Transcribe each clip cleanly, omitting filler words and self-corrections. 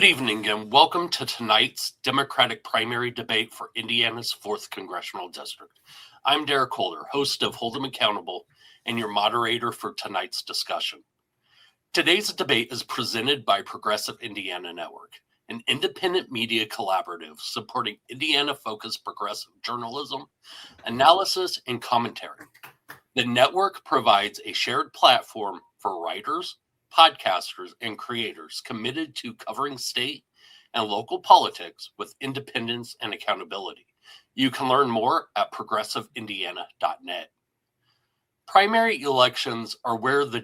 Good evening and welcome to tonight's Democratic primary debate for Indiana's 4th Congressional District. I'm Derrick, host of Hold 'em Accountable and your moderator for tonight's discussion. Today's debate is presented by Progressive Indiana Network, an independent media collaborative supporting Indiana-focused progressive journalism, analysis, and commentary. The network provides a shared platform for writers, podcasters, and creators committed to covering state and local politics with independence and accountability. You can learn more at progressiveindiana.net. Primary elections are where the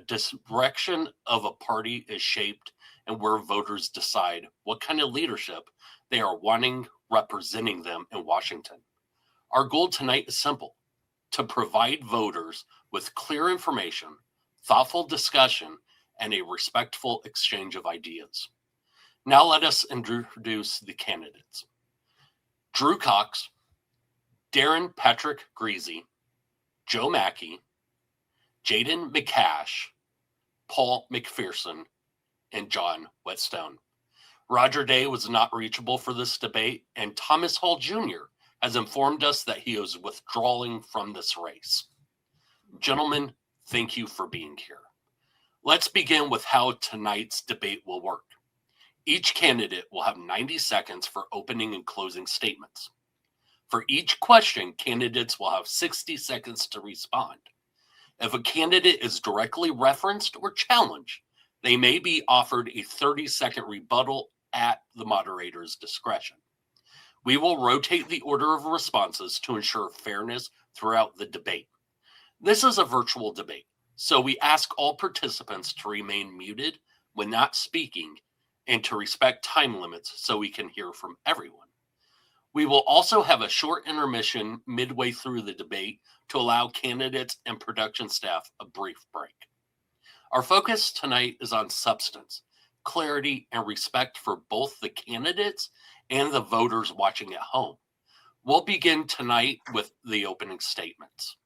direction of a party is shaped and where voters decide what kind of leadership they are wanting representing them in Washington. Our goal tonight is simple: to provide voters with clear information, thoughtful discussion, and a respectful exchange of ideas. Now let us introduce the candidates. Drew Cox, Darin Patrick Griesey, Joe Mackey, Jayden McCash, Paul McPherson, and John Whetstone. Roger Day was not reachable for this debate, and Thomas Hall Jr. has informed us that he is withdrawing from this race. Gentlemen, thank you for being here. Let's begin with how tonight's debate will work. Each candidate will have 90 seconds for opening and closing statements. For each question, candidates will have 60 seconds to respond. If a candidate is directly referenced or challenged, they may be offered a 30-second rebuttal at the moderator's discretion. We will rotate the order of responses to ensure fairness throughout the debate. This is a virtual debate, so we ask all participants to remain muted when not speaking and to respect time limits so we can hear from everyone. We will also have a short intermission midway through the debate to allow candidates and production staff a brief break. Our focus tonight is on substance, clarity, and respect for both the candidates and the voters watching at home. We'll begin tonight with the opening statements.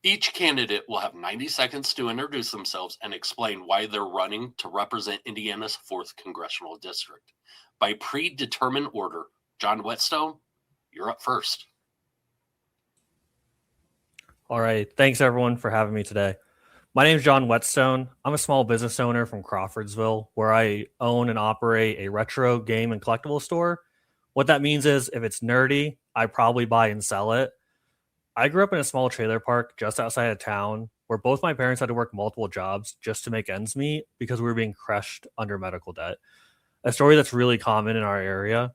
Each candidate will have 90 seconds to introduce themselves and explain why they're running to represent Indiana's 4th Congressional District. By predetermined order, John Whetstone, you're up first. All right. Thanks, everyone, for having me today. My name is John Whetstone. I'm a small business owner from Crawfordsville, where I own and operate a retro game and collectible store. What that means is if it's nerdy, I probably buy and sell it. I grew up in a small trailer park just outside of town where both my parents had to work multiple jobs just to make ends meet because we were being crushed under medical debt. A story that's really common in our area.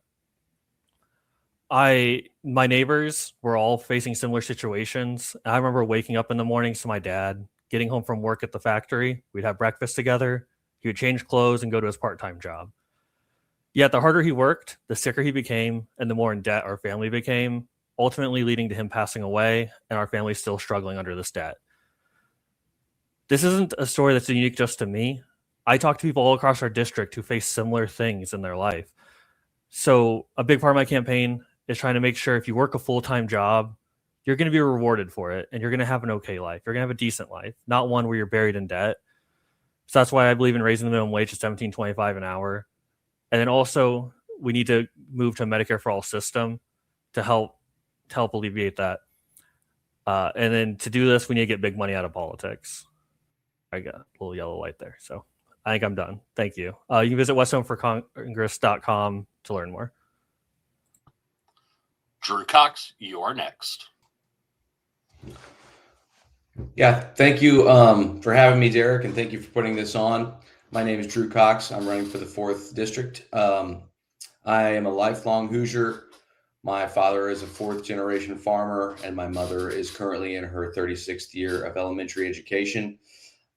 My neighbors were all facing similar situations. I remember waking up in the mornings to my dad, getting home from work at the factory. We'd have breakfast together. He would change clothes and go to his part-time job. Yet the harder he worked, the sicker he became, and the more in debt our family became, ultimately leading to him passing away and our family still struggling under this debt. This isn't a story that's unique just to me. I talk to people all across our district who face similar things in their life. So a big part of my campaign is trying to make sure if you work a full-time job, you're going to be rewarded for it and you're going to have an okay life. You're going to have a decent life, not one where you're buried in debt. So that's why I believe in raising the minimum wage to $17.25 an hour. And then also we need to move to a Medicare for all system to help alleviate that. And then to do this, we need to get big money out of politics. I got a little yellow light there. So I think I'm done. Thank you. You can visit westhomeforcongress.com to learn more. Drew Cox, you are next. Yeah, thank you for having me, Derrick, and thank you for putting this on. My name is Drew Cox. I'm running for the 4th District. I am a lifelong Hoosier. My father is a 4th-generation farmer, and my mother is currently in her 36th year of elementary education.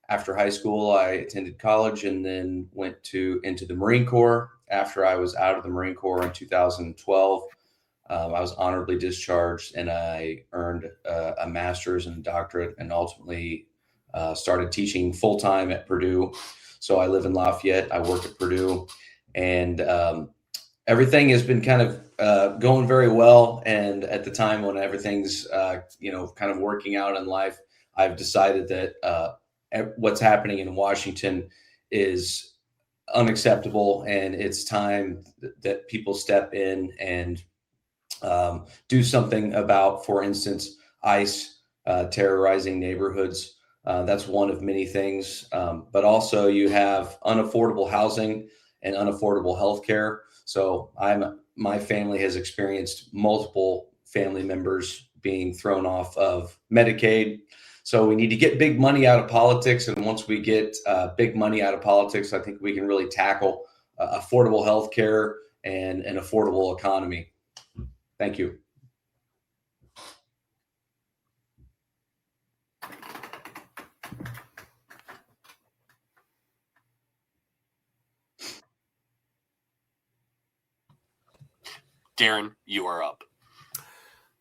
After high school, I attended college and then went into the Marine Corps. After I was out of the Marine Corps in 2012, I was honorably discharged, and I earned a master's and a doctorate, and ultimately started teaching full-time at Purdue. So I live in Lafayette. I work at Purdue, and everything has been kind of going very well. And at the time when everything's kind of working out in life, I've decided that what's happening in Washington is unacceptable, and it's time that people step in and do something about, for instance, ICE terrorizing neighborhoods. That's one of many things. But also you have unaffordable housing and unaffordable health care. So my family has experienced multiple family members being thrown off of Medicaid. So we need to get big money out of politics. And once we get big money out of politics, I think we can really tackle affordable health care and an affordable economy. Thank you. Darin, you are up.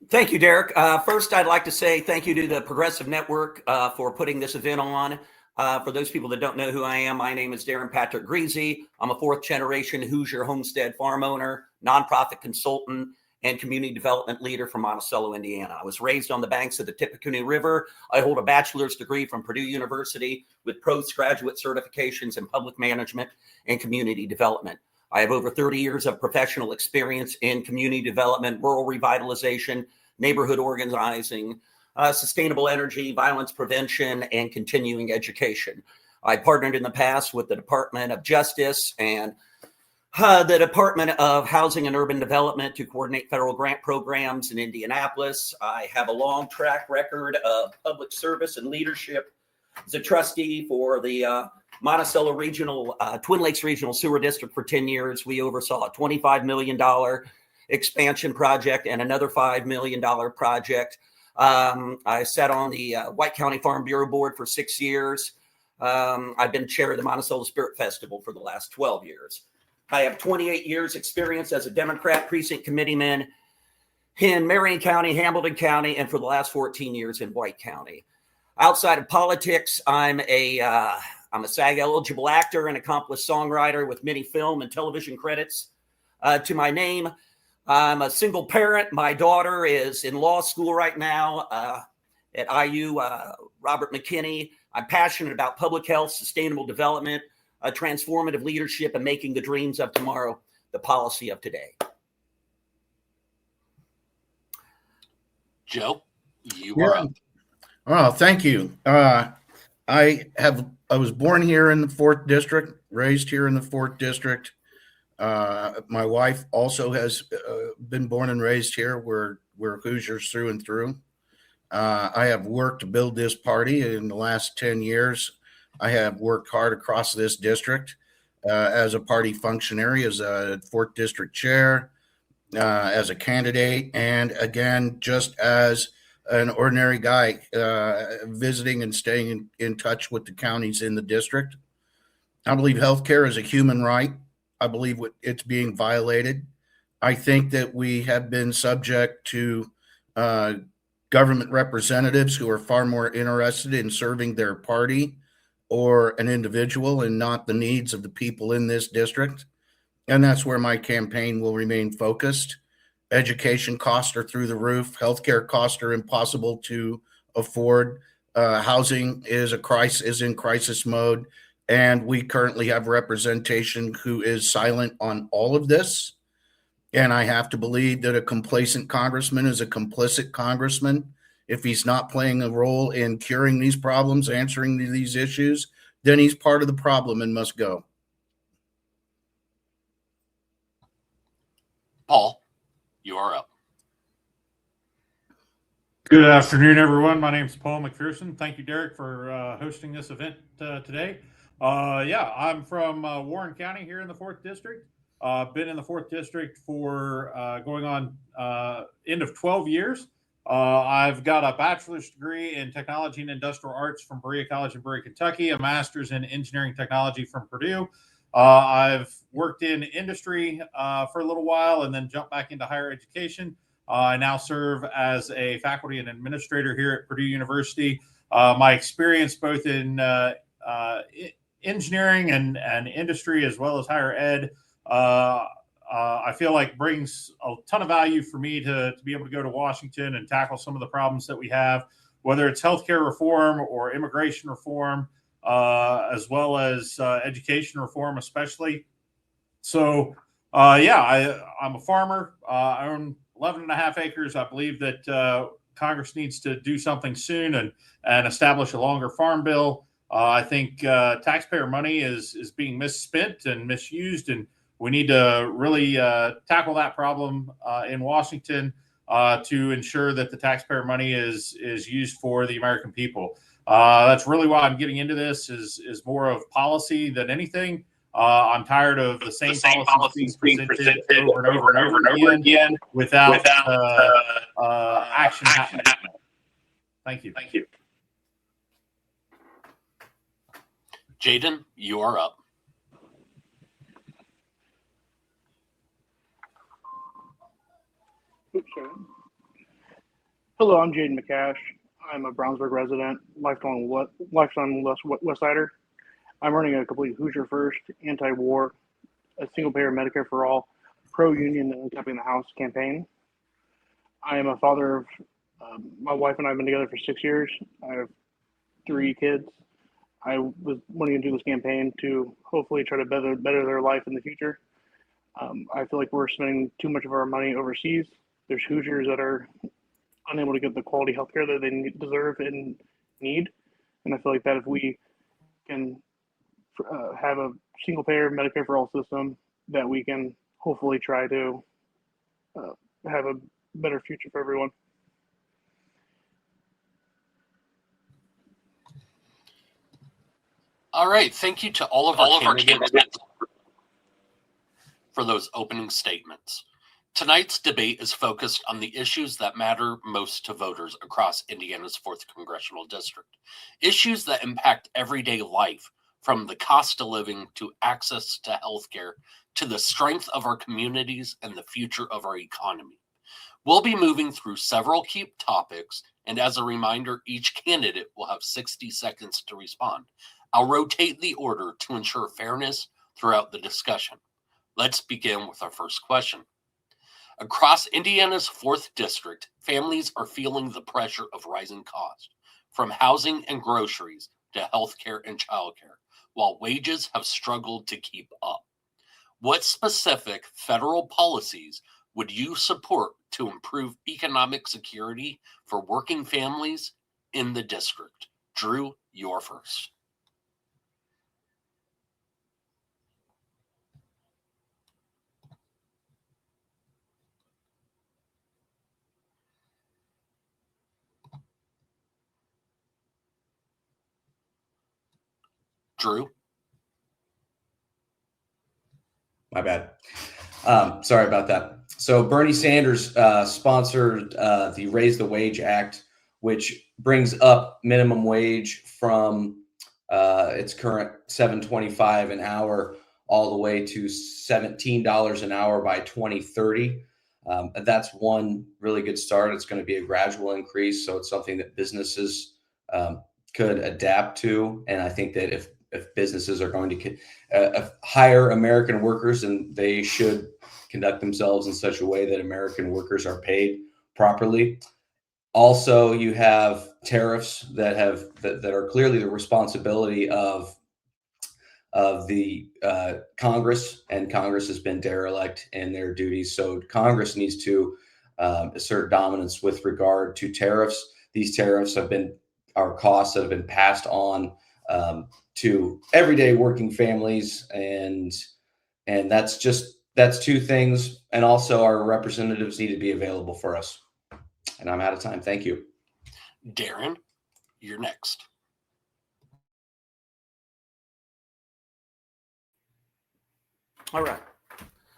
Thank you, Derrick. First, I'd like to say thank you to the Progressive Network for putting this event on. For those people that don't know who I am, my name is Darin Patrick Griesey. I'm a fourth-generation Hoosier homestead farm owner, nonprofit consultant, and community development leader from Monticello, Indiana. I was raised on the banks of the Tippecanoe River. I hold a bachelor's degree from Purdue University with postgraduate certifications in public management and community development. I have over 30 years of professional experience in community development, rural revitalization, neighborhood organizing, sustainable energy, violence prevention, and continuing education. I partnered in the past with the Department of Justice and the Department of Housing and Urban Development to coordinate federal grant programs in Indianapolis. I have a long track record of public service and leadership as a trustee for the Monticello Regional, Twin Lakes Regional Sewer District for 10 years. We oversaw a $25 million expansion project and another $5 million project. I sat on the White County Farm Bureau Board for 6 years. I've been chair of the Monticello Spirit Festival for the last 12 years. I have 28 years experience as a Democrat precinct committeeman in Marion County, Hamilton County, and for the last 14 years in White County. Outside of politics, I'm a SAG-eligible actor and accomplished songwriter with many film and television credits to my name. I'm a single parent. My daughter is in law school right now at IU, Robert McKinney. I'm passionate about public health, sustainable development, transformative leadership, and making the dreams of tomorrow the policy of today. Joe, you are up. Oh, thank you. I was born here in the 4th District, raised here in the 4th District. My wife also has been born and raised here. We're Hoosiers through and through. I have worked to build this party in the last 10 years. I have worked hard across this district as a party functionary, as a 4th District chair, as a candidate, and again, just as an ordinary guy visiting and staying in touch with the counties in the district. I believe healthcare is a human right. I believe it's being violated. I think that we have been subject to government representatives who are far more interested in serving their party or an individual and not the needs of the people in this district. And that's where my campaign will remain focused. Education costs are through the roof. Healthcare costs are impossible to afford. Housing is in crisis mode. And we currently have representation who is silent on all of this. And I have to believe that a complacent congressman is a complicit congressman. If he's not playing a role in curing these problems, answering these issues, then he's part of the problem and must go. Paul, you are up. Good afternoon, everyone. My name is Paul McPherson. Thank you, Derrick, for hosting this event today. I'm from Warren County here in the 4th District. Been in the 4th District for going on end of 12 years. I've got a bachelor's degree in technology and industrial arts from Berea College in Berea, Kentucky, a master's in engineering technology from Purdue. I've worked in industry for a little while and then jumped back into higher education. I now serve as a faculty and administrator here at Purdue University. My experience both in engineering and industry as well as higher ed, I feel like brings a ton of value for me to be able to go to Washington and tackle some of the problems that we have, whether it's healthcare reform or immigration reform, as well as education reform, especially. So, I'm a farmer. I own 11.5 acres. I believe that Congress needs to do something soon and establish a longer farm bill. I think taxpayer money is being misspent and misused, and we need to really tackle that problem in Washington to ensure that the taxpayer money is used for the American people. That's really why I'm getting into this is more of policy than anything. I'm tired of the same policies being presented over and over again without action happening. Thank you. Jayden, you are up. Oops, sorry. Hello, I'm Jayden McCash. I'm a Brownsburg resident, lifelong West Sider. I'm running a complete Hoosier First, anti-war, a single-payer Medicare for all, pro-union and uncapping the House campaign. I am a father of, my wife and I have been together for 6 years. I have 3 kids. I was wanting to do this campaign to hopefully try to better their life in the future. I feel like we're spending too much of our money overseas. There's Hoosiers that are unable to get the quality healthcare that they deserve and need. And I feel like that if we can have a single payer Medicare for all system, that we can hopefully try to have a better future for everyone. All right. Thank you to all of our candidates for those opening statements. Tonight's debate is focused on the issues that matter most to voters across Indiana's 4th Congressional District. Issues that impact everyday life, from the cost of living to access to healthcare to the strength of our communities and the future of our economy. We'll be moving through several key topics, and as a reminder, each candidate will have 60 seconds to respond. I'll rotate the order to ensure fairness throughout the discussion. Let's begin with our first question. Across Indiana's 4th District, families are feeling the pressure of rising costs, from housing and groceries to healthcare and childcare, while wages have struggled to keep up. What specific federal policies would you support to improve economic security for working families in the district? Drew, you're first. Drew? My bad. Sorry about that. So Bernie Sanders sponsored the Raise the Wage Act, which brings up minimum wage from its current $7.25 an hour all the way to $17 an hour by 2030. That's one really good start. It's going to be a gradual increase, so it's something that businesses could adapt to. And I think that if businesses are going to hire American workers, then they should conduct themselves in such a way that American workers are paid properly. Also, you have tariffs that are clearly the responsibility of the Congress, and Congress has been derelict in their duties. So Congress needs to assert dominance with regard to tariffs. These tariffs are costs that have been passed on to everyday working families, and that's 2 things. And also, our representatives need to be available for us. And I'm out of time. Thank you. Darin, you're next. All right.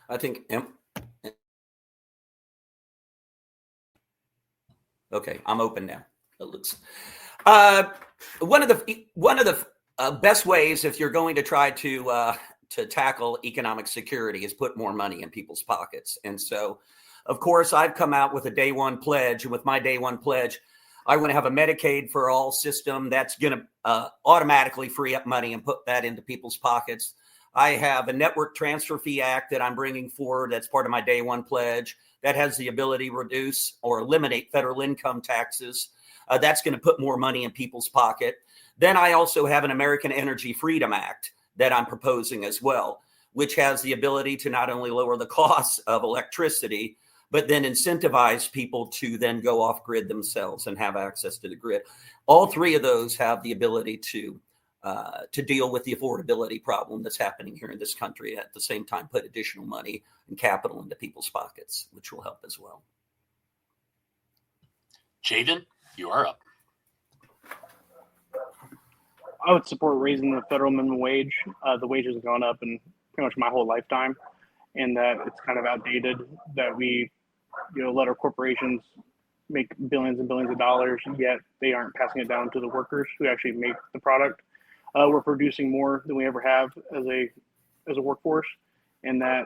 I think okay, I'm open now. It looks one of the best ways, if you're going to try to tackle economic security, is put more money in people's pockets. And so, of course, I've come out with a day one pledge, and with my day one pledge, I want to have a Medicaid for all system that's going to automatically free up money and put that into people's pockets. I have a network transfer fee act that I'm bringing forward. That's part of my day one pledge that has the ability to reduce or eliminate federal income taxes That's going to put more money in people's pocket. Then I also have an American Energy Freedom Act that I'm proposing as well, which has the ability to not only lower the cost of electricity, but then incentivize people to then go off grid themselves and have access to the grid. All three of those have the ability to deal with the affordability problem that's happening here in this country. At the same time, put additional money and capital into people's pockets, which will help as well. Jayden, you are up. I would support raising the federal minimum wage. The wages have gone up in pretty much my whole lifetime, and that it's kind of outdated that we, let our corporations make billions and billions of dollars, yet they aren't passing it down to the workers who actually make the product. We're producing more than we ever have as a workforce, and that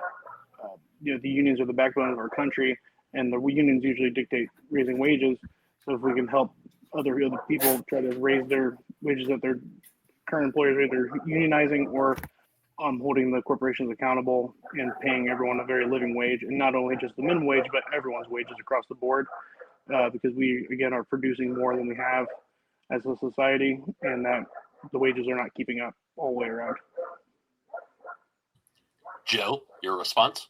the unions are the backbone of our country, and the unions usually dictate raising wages. So if we can help other people try to raise their wages that their current employers are either unionizing or holding the corporations accountable and paying everyone a very living wage, and not only just the minimum wage, but everyone's wages across the board, because we, again, are producing more than we have as a society, and that the wages are not keeping up all the way around. Joe, your response?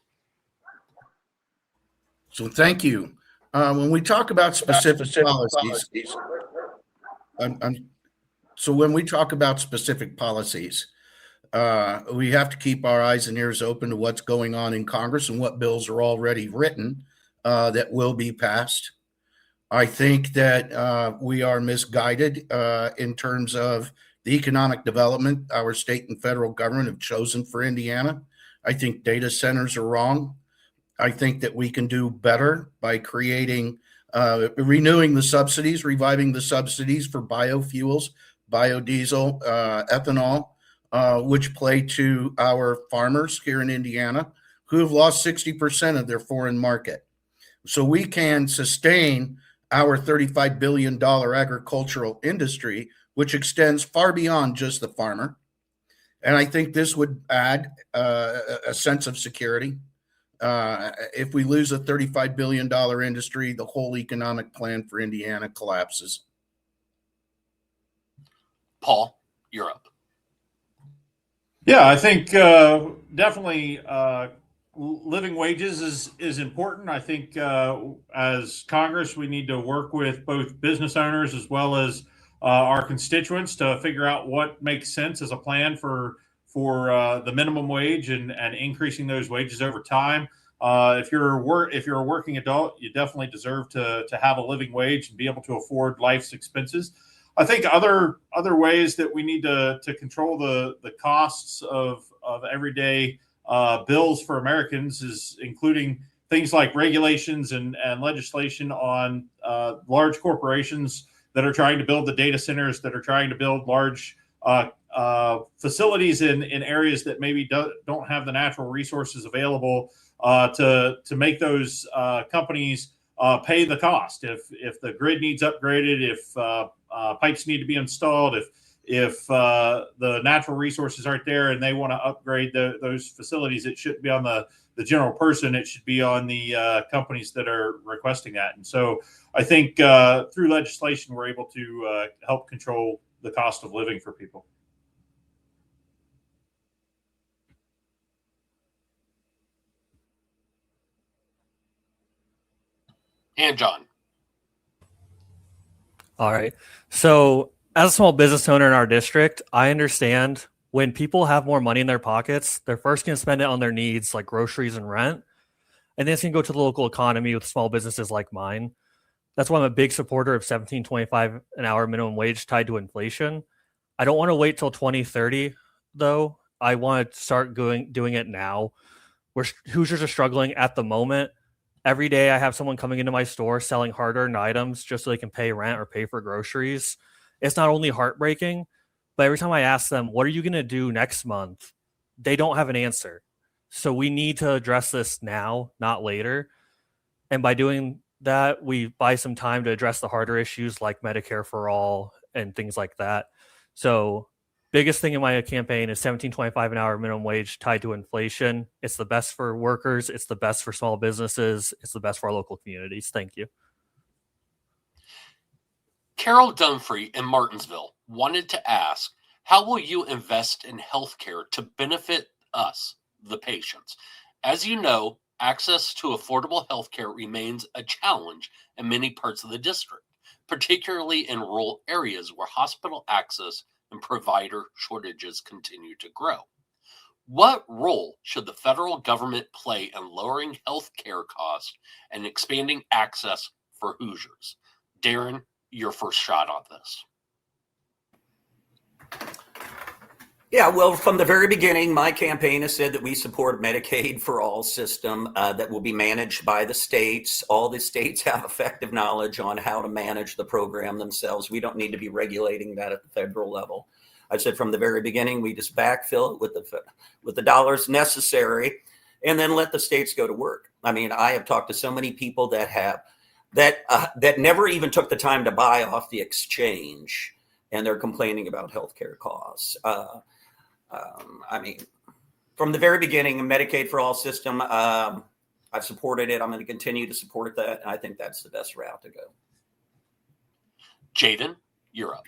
So thank you. When we talk about specific policies, when we talk about specific policies, we have to keep our eyes and ears open to what's going on in Congress and what bills are already written that will be passed. I think that we are misguided in terms of the economic development our state and federal government have chosen for Indiana. I think data centers are wrong. I think that we can do better by creating, renewing the subsidies, reviving the subsidies for biofuels, biodiesel, ethanol, which play to our farmers here in Indiana who have lost 60% of their foreign market. So we can sustain our $35 billion agricultural industry, which extends far beyond just the farmer. And I think this would add a sense of security. If we lose a $35 billion industry, the whole economic plan for Indiana collapses. Paul, you're up. Yeah, I think definitely living wages is important. I think as Congress, we need to work with both business owners as well as our constituents to figure out what makes sense as a plan for the minimum wage and increasing those wages over time. If you're a working adult, you definitely deserve to have a living wage and be able to afford life's expenses. I think other ways that we need to control the costs of everyday bills for Americans is including things like regulations and legislation on large corporations that are trying to build the data centers, that are trying to build large facilities in areas that maybe don't have the natural resources available to make those companies pay the cost. If the grid needs upgraded, if pipes need to be installed, if the natural resources aren't there and they want to upgrade those facilities, it shouldn't be on the general person. It should be on the companies that are requesting that. And so I think through legislation, we're able to help control the cost of living for people. And John. All right. So as a small business owner in our district, I understand when people have more money in their pockets, they're first going to spend it on their needs like groceries and rent. And then it's going to go to the local economy with small businesses like mine. That's why I'm a big supporter of $17.25 an hour minimum wage tied to inflation. I don't want to wait till 2030, though. I want to start doing it now. Hoosiers are struggling at the moment. Every day I have someone coming into my store selling hard-earned items just so they can pay rent or pay for groceries. It's not only heartbreaking, but every time I ask them, what are you going to do next month? They don't have an answer. So we need to address this now, not later. And by doing that, we buy some time to address the harder issues like Medicare for all and things like that. So biggest thing in my campaign is $17.25 an hour minimum wage tied to inflation. It's the best for workers. It's the best for small businesses. It's the best for our local communities. Thank you. Carol Dunfee in Martinsville wanted to ask, how will you invest in healthcare to benefit us, the patients? As you know, access to affordable healthcare remains a challenge in many parts of the district, particularly in rural areas where hospital access and provider shortages continue to grow. What role should the federal government play in lowering healthcare costs and expanding access for Hoosiers? Darin, your first shot on this. Yeah, well, from the very beginning, my campaign has said that we support Medicaid for All system that will be managed by the states. All the states have effective knowledge on how to manage the program themselves. We don't need to be regulating that at the federal level. I said from the very beginning, we just backfill it with the dollars necessary, and then let the states go to work. I mean, I have talked to so many people that never even took the time to buy off the exchange, and they're complaining about healthcare costs. I mean, from the very beginning, Medicaid for All system, I've supported it. I'm going to continue to support that. And I think that's the best route to go. Jayden, you're up.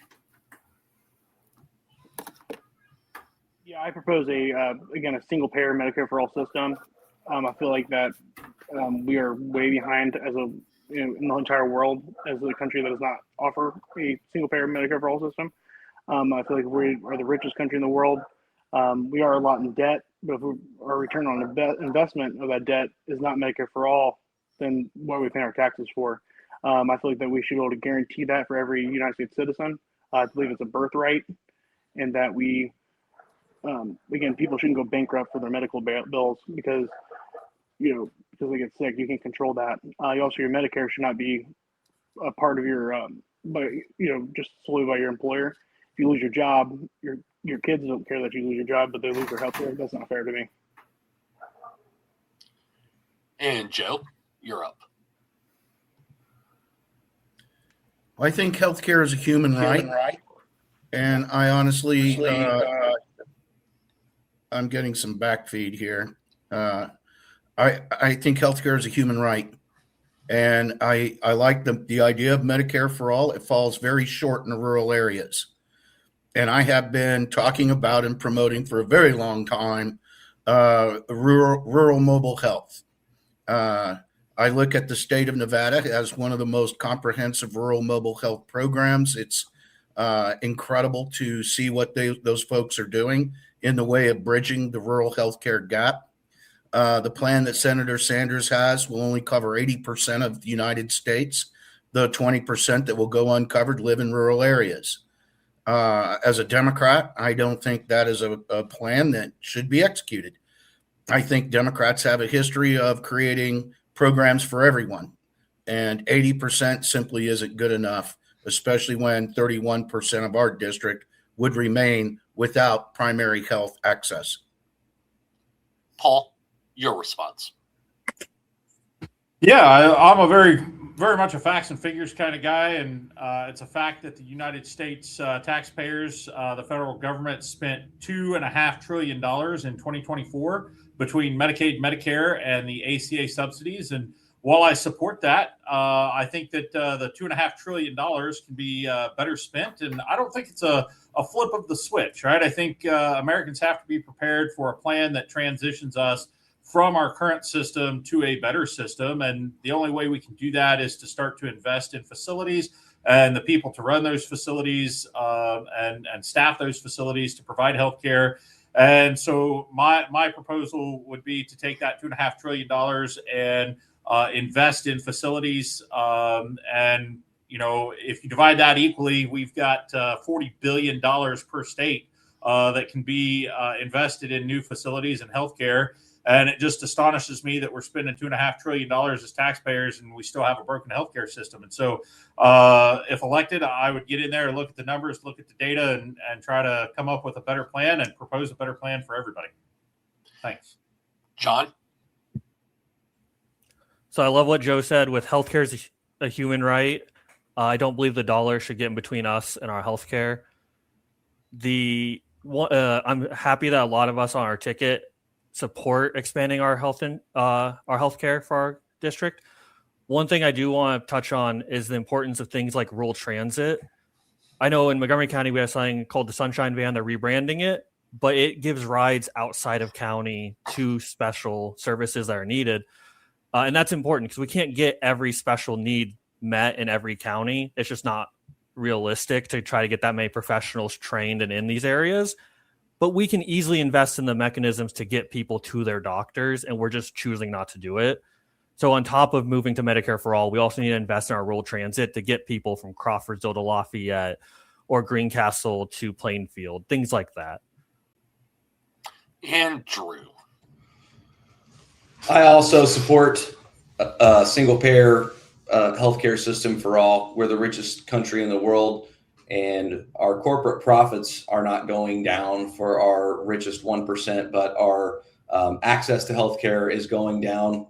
Yeah, I propose a single payer Medicare for All system. I feel like that we are way behind in the entire world as a country that does not offer a single payer Medicare for All system. I feel like we are the richest country in the world. We are a lot in debt, but if our return on investment of that debt is not Medicare for All, then what are we paying our taxes for? I feel like that we should be able to guarantee that for every United States citizen. I believe it's a birthright, and that we, again, people shouldn't go bankrupt for their medical bills because they get sick. You can't control that. Also, your Medicare should not be a part of your, just solely by your employer. If you lose your job, your kids don't care that you lose your job, but they lose their health care. That's not fair to me. And Joe, you're up. I think healthcare is a human right. And I honestly, I'm getting some backfeed here. I think healthcare is a human right. And I like the idea of Medicare for All. It falls very short in the rural areas. And I have been talking about and promoting for a very long time rural mobile health. I look at the state of Nevada as one of the most comprehensive rural mobile health programs. It's incredible to see what those folks are doing in the way of bridging the rural healthcare gap. The plan that Senator Sanders has will only cover 80% of the United States. The 20% that will go uncovered live in rural areas. As a Democrat, I don't think that is a plan that should be executed. I think Democrats have a history of creating programs for everyone, and 80% simply isn't good enough, especially when 31% of our district would remain without primary health access. Paul, your response. Yeah, I'm a very much a facts and figures kind of guy, and it's a fact that the United States taxpayers, the federal government, spent $2.5 trillion in 2024 between Medicaid, Medicare, and the ACA subsidies. And while I support that, I think that the $2.5 trillion can be better spent, and I don't think it's a flip of the switch, right? I think Americans have to be prepared for a plan that transitions us from our current system to a better system. And the only way we can do that is to start to invest in facilities and the people to run those facilities and staff those facilities to provide healthcare. And so my proposal would be to take that $2.5 trillion and invest in facilities. And, if you divide that equally, we've got $40 billion per state that can be invested in new facilities and healthcare. And it just astonishes me that we're spending $2.5 trillion as taxpayers and we still have a broken healthcare system. And so if elected, I would get in there and look at the numbers, look at the data, and try to come up with a better plan and propose a better plan for everybody. Thanks. John? So I love what Joe said with healthcare is a human right. I don't believe the dollar should get in between us and our healthcare. I'm happy that a lot of us on our ticket support expanding our healthcare for our district. One thing I do want to touch on is the importance of things like rural transit. I know in Montgomery County, we have something called the Sunshine Van. They're rebranding it, but it gives rides outside of county to special services that are needed. And that's important because we can't get every special need met in every county. It's just not realistic to try to get that many professionals trained and in these areas. But we can easily invest in the mechanisms to get people to their doctors, and we're just choosing not to do it. So on top of moving to Medicare for all, we also need to invest in our rural transit to get people from Crawfordsville to Lafayette or Greencastle to Plainfield, things like that. And Drew. I also support a single-payer healthcare system for all. We're the richest country in the world, and our corporate profits are not going down for our richest 1%, but our access to healthcare is going down.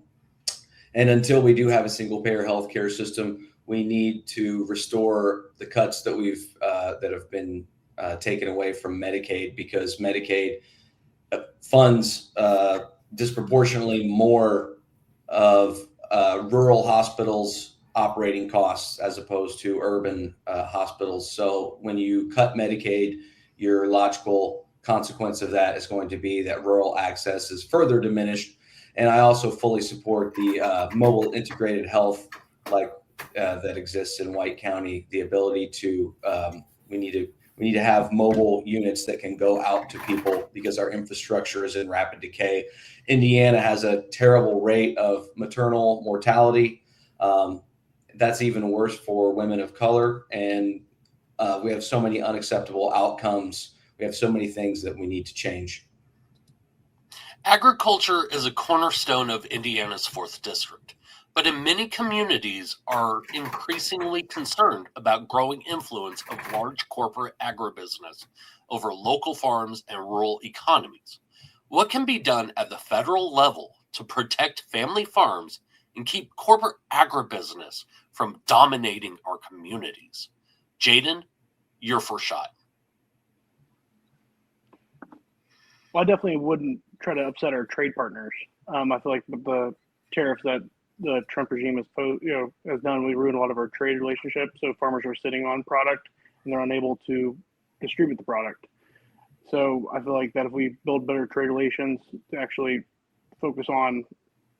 And until we do have a single-payer healthcare system, we need to restore the cuts that that have been taken away from Medicaid, because Medicaid funds disproportionately more of rural hospitals' operating costs as opposed to urban hospitals. So when you cut Medicaid, your logical consequence of that is going to be that rural access is further diminished. And I also fully support the mobile integrated health that exists in White County. The ability to we need to have mobile units that can go out to people because our infrastructure is in rapid decay. Indiana has a terrible rate of maternal mortality. That's even worse for women of color. And we have so many unacceptable outcomes. We have so many things that we need to change. Agriculture is a cornerstone of Indiana's 4th District, but in many communities are increasingly concerned about growing influence of large corporate agribusiness over local farms and rural economies. What can be done at the federal level to protect family farms and keep corporate agribusiness from dominating our communities? Jayden, your first shot. Well, I definitely wouldn't try to upset our trade partners. I feel like the tariffs that the Trump regime has done, we ruined a lot of our trade relationships. So farmers are sitting on product and they're unable to distribute the product. So I feel like that if we build better trade relations to actually focus on,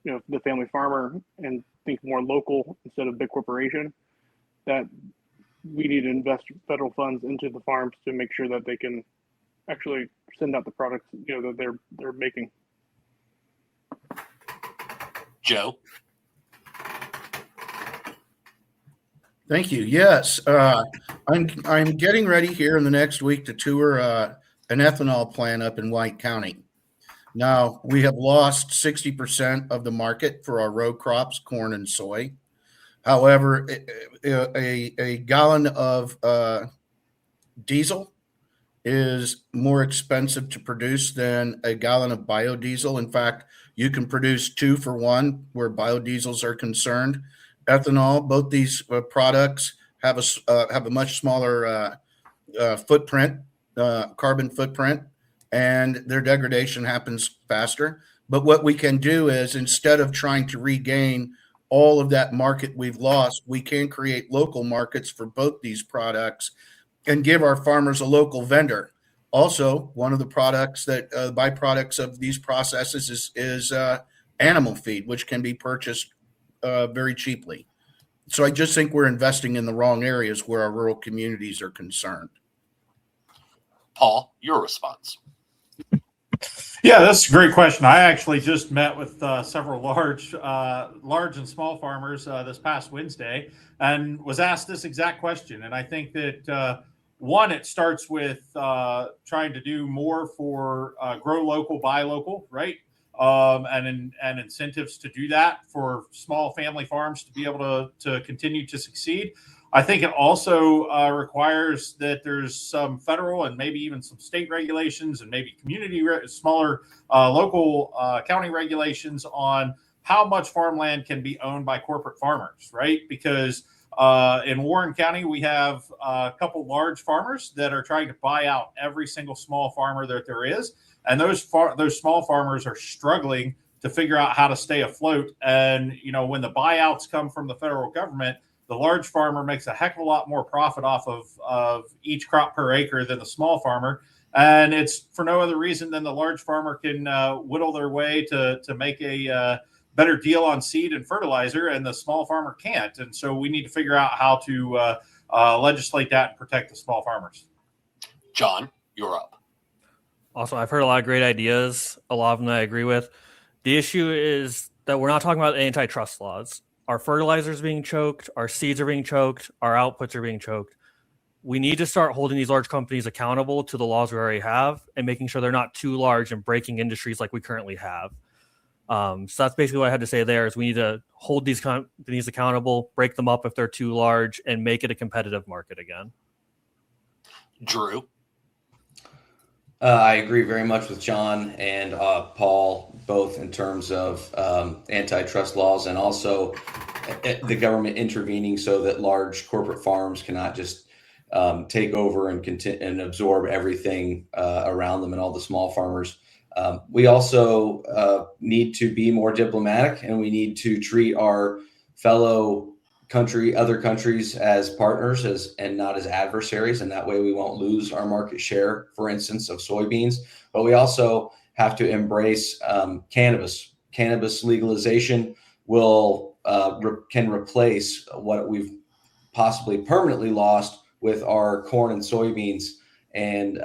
the family farmer and think more local instead of big corporation, that we need to invest federal funds into the farms to make sure that they can actually send out the products that they're making. Joe. Thank you. Yes, I'm getting ready here in the next week to tour an ethanol plant up in White County. Now, we have lost 60% of the market for our row crops, corn and soy. However, a gallon of diesel is more expensive to produce than a gallon of biodiesel. In fact, you can produce 2 for 1 where biodiesels are concerned. Ethanol, both these products have a much smaller footprint, carbon footprint, and their degradation happens faster. But what we can do is, instead of trying to regain all of that market we've lost, we can create local markets for both these products and give our farmers a local vendor. Also, one of the products that byproducts of these processes is animal feed, which can be purchased very cheaply. So I just think we're investing in the wrong areas where our rural communities are concerned. Paul, your response. Yeah, that's a great question. I actually just met with several large and small farmers this past Wednesday and was asked this exact question. And I think that one, it starts with trying to do more for grow local, buy local, right? And incentives to do that for small family farms to be able to continue to succeed. I think it also requires that there's some federal and maybe even some state regulations and maybe smaller local county regulations on how much farmland can be owned by corporate farmers, right? Because in Warren County, we have a couple large farmers that are trying to buy out every single small farmer that there is. And those small farmers are struggling to figure out how to stay afloat. And, you know, when the buyouts come from the federal government, the large farmer makes a heck of a lot more profit off of each crop per acre than the small farmer. And it's for no other reason than the large farmer can whittle their way to make a better deal on seed and fertilizer, and the small farmer can't. And so we need to figure out how to legislate that and protect the small farmers. John, you're up. Also, I've heard a lot of great ideas. A lot of them I agree with. The issue is that we're not talking about antitrust laws. Our fertilizers are being choked, our seeds are being choked, our outputs are being choked. We need to start holding these large companies accountable to the laws we already have and making sure they're not too large and breaking industries like we currently have. So that's basically what I had to say there is we need to hold these companies accountable, break them up if they're too large, and make it a competitive market again. Drew? I agree very much with John and Paul, both in terms of antitrust laws and also the government intervening so that large corporate farms cannot just take over and absorb everything around them and all the small farmers. We also need to be more diplomatic, and we need to treat our fellow other countries as partners and not as adversaries. And that way we won't lose our market share, for instance, of soybeans. But we also have to embrace cannabis. Cannabis legalization can replace what we've possibly permanently lost with our corn and soybeans. And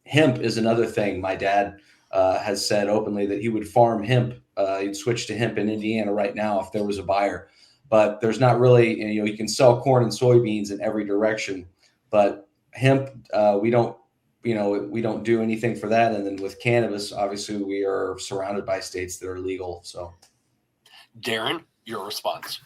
hemp is another thing. My dad has said openly that he would farm hemp. He'd switch to hemp in Indiana right now if there was a buyer. But there's not really, you can sell corn and soybeans in every direction, but hemp, we don't do anything for that. And then with cannabis, obviously we are surrounded by states that are legal. So, Darin, your response.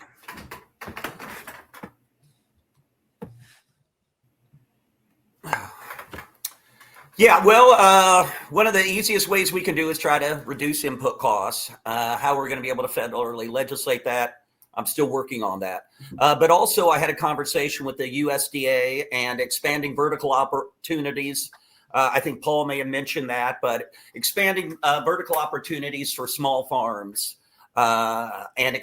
Yeah, well, one of the easiest ways we can do is try to reduce input costs. How we're going to be able to federally legislate that, I'm still working on that. But also I had a conversation with the USDA and expanding vertical opportunities. I think Paul may have mentioned that, but expanding vertical opportunities for small farms and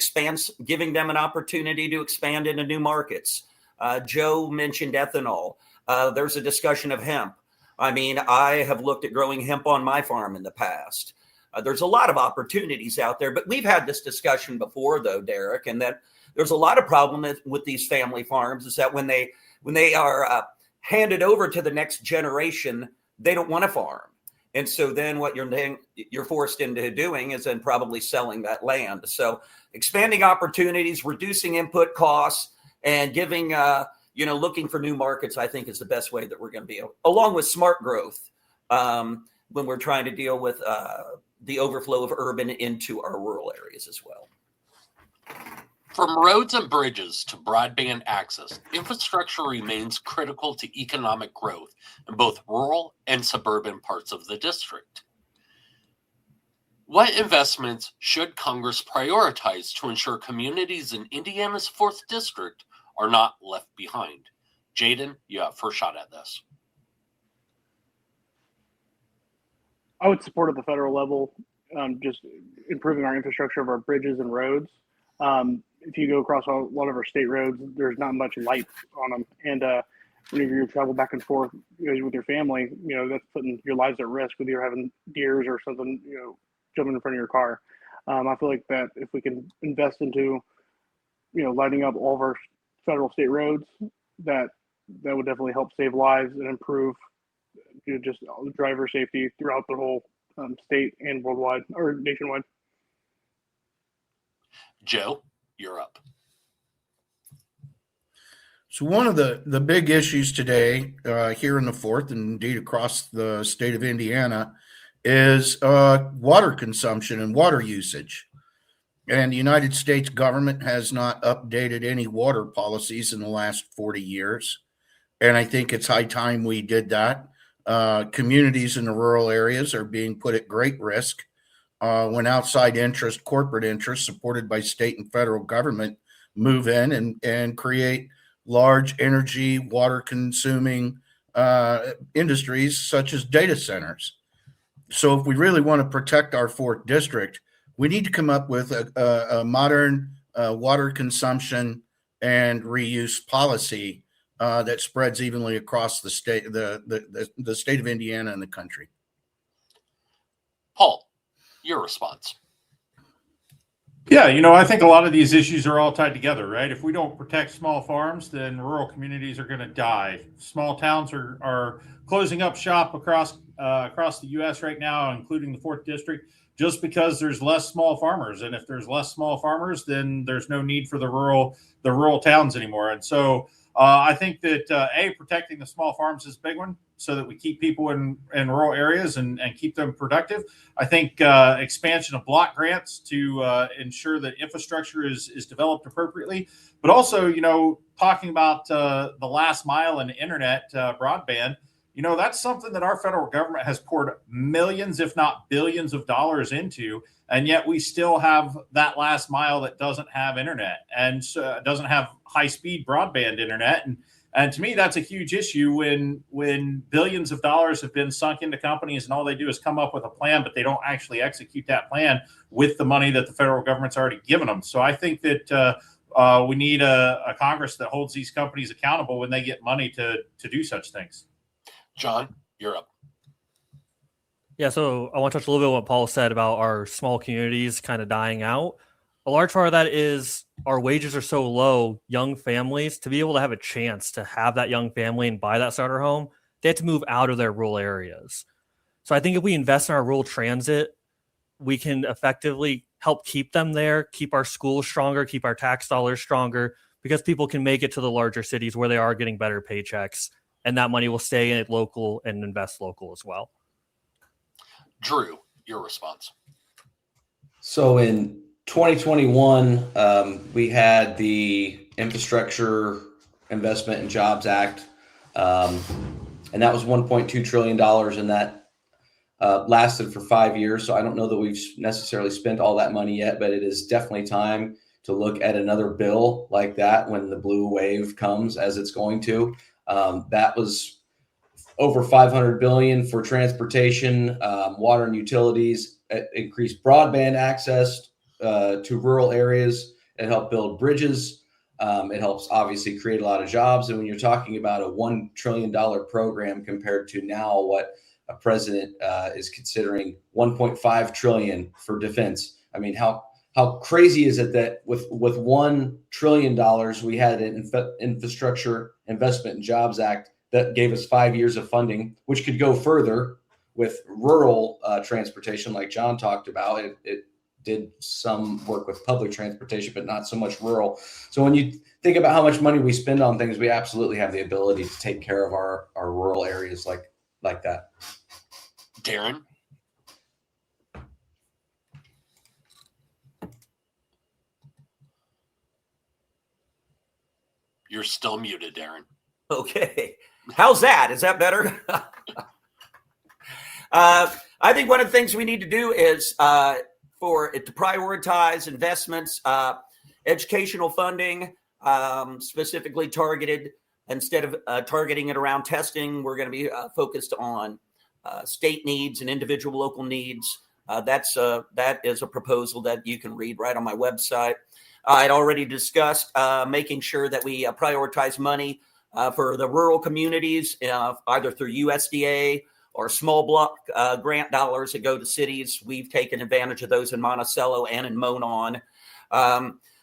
giving them an opportunity to expand into new markets. Joe mentioned ethanol. There's a discussion of hemp. I mean, I have looked at growing hemp on my farm in the past. There's a lot of opportunities out there, but we've had this discussion before, though, Derrick, and that there's a lot of problem with these family farms is that when they are handed over to the next generation, they don't want to farm. And so then what you're forced into doing is then probably selling that land. So expanding opportunities, reducing input costs, and giving, looking for new markets, I think is the best way that we're going to be, along with smart growth, when we're trying to deal with the overflow of urban into our rural areas as well. From roads and bridges to broadband access, infrastructure remains critical to economic growth in both rural and suburban parts of the district. What investments should Congress prioritize to ensure communities in Indiana's 4th District are not left behind? Jayden, you have first shot at this. I would support at the federal level, just improving our infrastructure of our bridges and roads. If you go across a lot of our state roads, there's not much light on them. And whenever you travel back and forth with your family, that's putting your lives at risk with you having deers or something, jumping in front of your car. I feel like that if we can invest into, lighting up all of our federal state roads, that would definitely help save lives and improve just driver safety throughout the whole state and worldwide or nationwide. Joe, you're up. So one of the big issues today here in the 4th and indeed across the state of Indiana is water consumption and water usage. And the United States government has not updated any water policies in the last 40 years. And I think it's high time we did that. Communities in the rural areas are being put at great risk when outside interest, corporate interests supported by state and federal government move in and create large energy, water consuming industries such as data centers. So if we really want to protect our 4th district, we need to come up with a modern water consumption and reuse policy that spreads evenly across the state, the state of Indiana and the country. Paul, your response. Yeah, I think a lot of these issues are all tied together, right? If we don't protect small farms, then rural communities are going to die. Small towns are closing up shop across the U.S. right now, including the 4th District, just because there's less small farmers. And if there's less small farmers, then there's no need for the rural towns anymore. And so I think that protecting the small farms is a big one, so that we keep people in rural areas and keep them productive. I think expansion of block grants to ensure that infrastructure is developed appropriately, but also, talking about the last mile and internet broadband, that's something that our federal government has poured millions, if not billions of dollars into. And yet we still have that last mile that doesn't have internet and doesn't have high speed broadband internet. And to me, that's a huge issue when billions of dollars have been sunk into companies and all they do is come up with a plan, but they don't actually execute that plan with the money that the federal government's already given them. So I think that we need a Congress that holds these companies accountable when they get money to do such things. John, you're up. Yeah, so I want to touch a little bit on what Paul said about our small communities kind of dying out. A large part of that is our wages are so low, young families, to be able to have a chance to have that young family and buy that starter home, they have to move out of their rural areas. So I think if we invest in our rural transit, we can effectively help keep them there, keep our schools stronger, keep our tax dollars stronger, because people can make it to the larger cities where they are getting better paychecks, and that money will stay in local and invest local as well. Drew, your response. So in 2021, we had the Infrastructure Investment and Jobs Act, and that was $1.2 trillion, and that lasted for 5 years. So I don't know that we've necessarily spent all that money yet, but it is definitely time to look at another bill like that when the blue wave comes, as it's going to. That was over $500 billion for transportation, water and utilities, increased broadband access to rural areas. It helped build bridges. It helps obviously create a lot of jobs. And when you're talking about a $1 trillion program compared to now what a president is considering $1.5 trillion for defense. I mean, how crazy is it that with $1 trillion, we had an Infrastructure Investment and Jobs Act that gave us 5 years of funding, which could go further with rural transportation, like John talked about. It did some work with public transportation, but not so much rural. So when you think about how much money we spend on things, we absolutely have the ability to take care of our rural areas like that. Darin? You're still muted, Darin. Okay. How's that? Is that better? I think one of the things we need to do is for it to prioritize investments, educational funding, specifically targeted. Instead of targeting it around testing, we're going to be focused on state needs and individual local needs. That is a proposal that you can read right on my website. I'd already discussed making sure that we prioritize money for the rural communities, either through USDA or small block grant dollars that go to cities. We've taken advantage of those in Monticello and in Monon.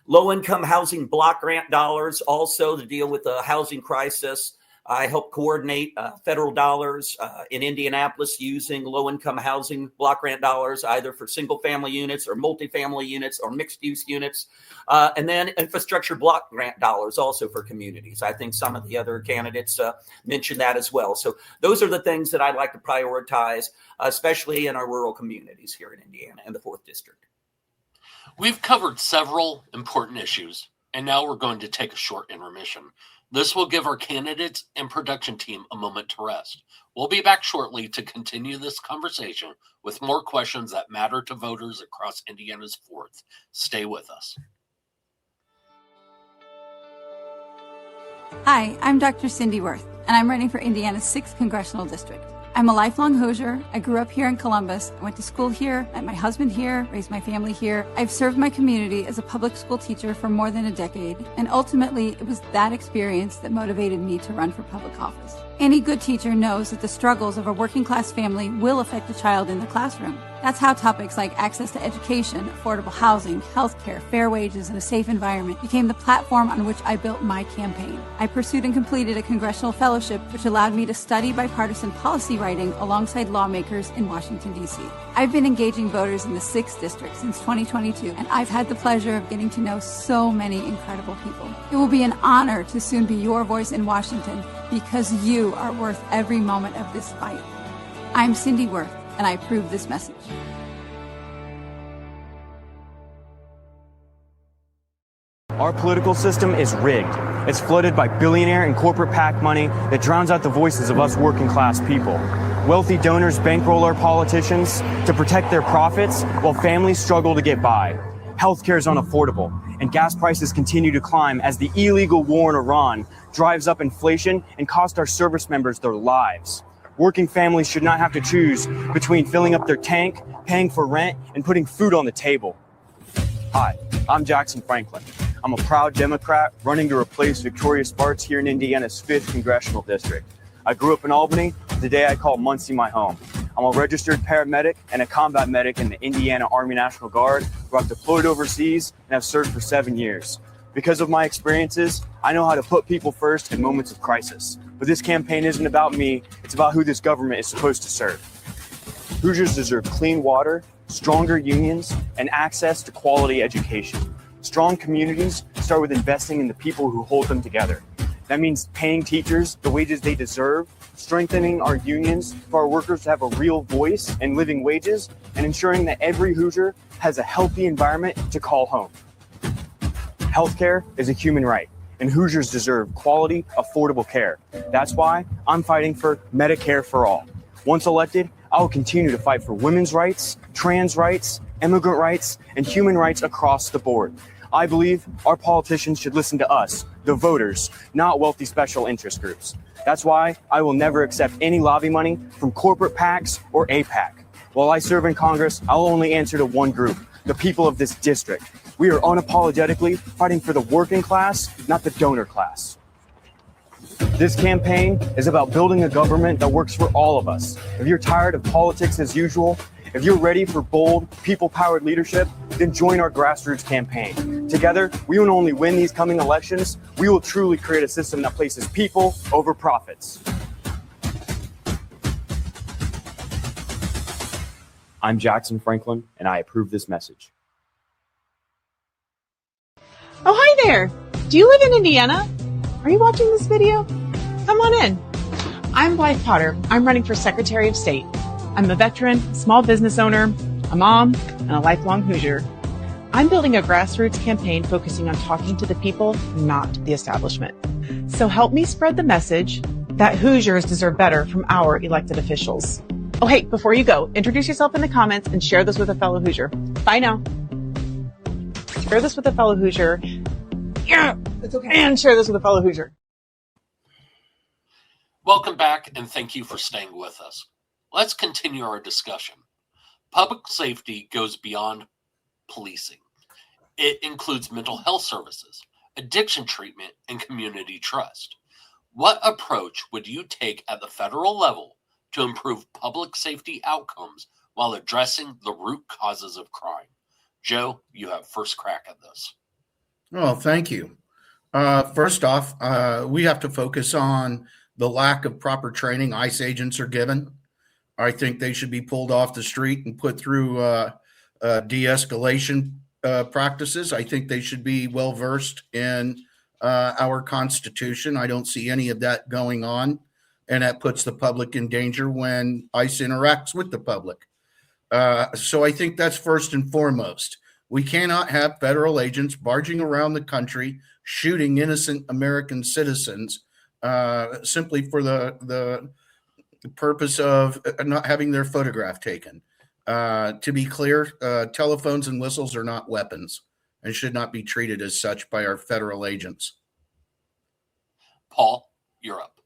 Low-income housing block grant dollars also to deal with the housing crisis. I help coordinate federal dollars in Indianapolis using low-income housing block grant dollars, either for single-family units or multifamily units or mixed-use units. And then infrastructure block grant dollars also for communities. I think some of the other candidates mentioned that as well. So those are the things that I'd like to prioritize, especially in our rural communities here in Indiana and the 4th District. We've covered several important issues, and now we're going to take a short intermission. This will give our candidates and production team a moment to rest. We'll be back shortly to continue this conversation with more questions that matter to voters across Indiana's 4th. Stay with us. Hi, I'm Dr. Cindy Worth, and I'm running for Indiana's 6th Congressional District. I'm a lifelong Hoosier. I grew up here in Columbus. I went to school here, met my husband here, raised my family here. I've served my community as a public school teacher for more than a decade, and ultimately, it was that experience that motivated me to run for public office. Any good teacher knows that the struggles of a working class family will affect a child in the classroom. That's how topics like access to education, affordable housing, healthcare, fair wages, and a safe environment became the platform on which I built my campaign. I pursued and completed a congressional fellowship, which allowed me to study bipartisan policy writing alongside lawmakers in Washington, D.C. I've been engaging voters in the 6th District since 2022, and I've had the pleasure of getting to know so many incredible people. It will be an honor to soon be your voice in Washington, because you are worth every moment of this fight. I'm Cindy Worth, and I approve this message. Our political system is rigged. It's flooded by billionaire and corporate PAC money that drowns out the voices of us working class people. Wealthy donors bankroll our politicians to protect their profits while families struggle to get by. Healthcare is unaffordable, and gas prices continue to climb as the illegal war in Iran drives up inflation and costs our service members their lives. Working families should not have to choose between filling up their tank, paying for rent, and putting food on the table. Hi, I'm Jackson Franklin. I'm a proud Democrat running to replace Victoria Sparks here in Indiana's 5th Congressional District. I grew up in Albany, the day I call Muncie my home. I'm a registered paramedic and a combat medic in the Indiana Army National Guard, where I've deployed overseas and have served for 7 years. Because of my experiences, I know how to put people first in moments of crisis. But this campaign isn't about me, it's about who this government is supposed to serve. Hoosiers deserve clean water, stronger unions, and access to quality education. Strong communities start with investing in the people who hold them together. That means paying teachers the wages they deserve, strengthening our unions for our workers to have a real voice and living wages, and ensuring that every Hoosier has a healthy environment to call home. Healthcare is a human right, and Hoosiers deserve quality, affordable care. That's why I'm fighting for Medicare for all. Once elected, I will continue to fight for women's rights, trans rights, immigrant rights, and human rights across the board. I believe our politicians should listen to us, the voters, not wealthy special interest groups. That's why I will never accept any lobby money from corporate PACs or APAC. While I serve in Congress, I'll only answer to one group, the people of this district. We are unapologetically fighting for the working class, not the donor class. This campaign is about building a government that works for all of us. If you're tired of politics as usual, if you're ready for bold, people-powered leadership, then join our grassroots campaign. Together, we will not only win these coming elections, we will truly create a system that places people over profits. I'm Jackson Franklin, and I approve this message. Oh, hi there. Do you live in Indiana? Are you watching this video? Come on in. I'm Blythe Potter. I'm running for Secretary of State. I'm a veteran, small business owner, a mom, and a lifelong Hoosier. I'm building a grassroots campaign focusing on talking to the people, not the establishment. So help me spread the message that Hoosiers deserve better from our elected officials. Oh, hey, before you go, introduce yourself in the comments and share this with a fellow Hoosier. Bye now. Share this with a fellow Hoosier. Yeah, it's okay. And share this with a fellow Hoosier. Welcome back, and thank you for staying with us. Let's continue our discussion. Public safety goes beyond policing. It includes mental health services, addiction treatment, and community trust. What approach would you take at the federal level to improve public safety outcomes while addressing the root causes of crime? Joe, you have first crack at this. Oh, thank you. First off, we have to focus on the lack of proper training ICE agents are given. I think they should be pulled off the street and put through de-escalation practices. I think they should be well-versed in our Constitution. I don't see any of that going on, and that puts the public in danger when ICE interacts with the public. So I think that's first and foremost. We cannot have federal agents barging around the country shooting innocent American citizens simply for the purpose of not having their photograph taken. To be clear, telephones and whistles are not weapons and should not be treated as such by our federal agents. Paul, you're up.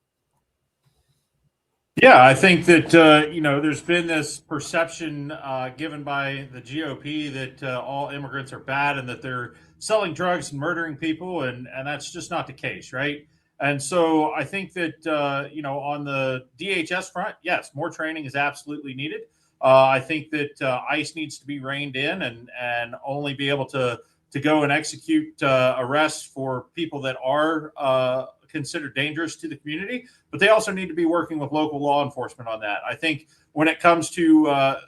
Yeah, I think that there's been this perception given by the GOP that all immigrants are bad and that they're selling drugs and murdering people, and that's just not the case, right? And so I think that on the DHS front, yes, more training is absolutely needed. I think that ICE needs to be reined in and only be able to go and execute arrests for people that are considered dangerous to the community, but they also need to be working with local law enforcement on that. I think when it comes to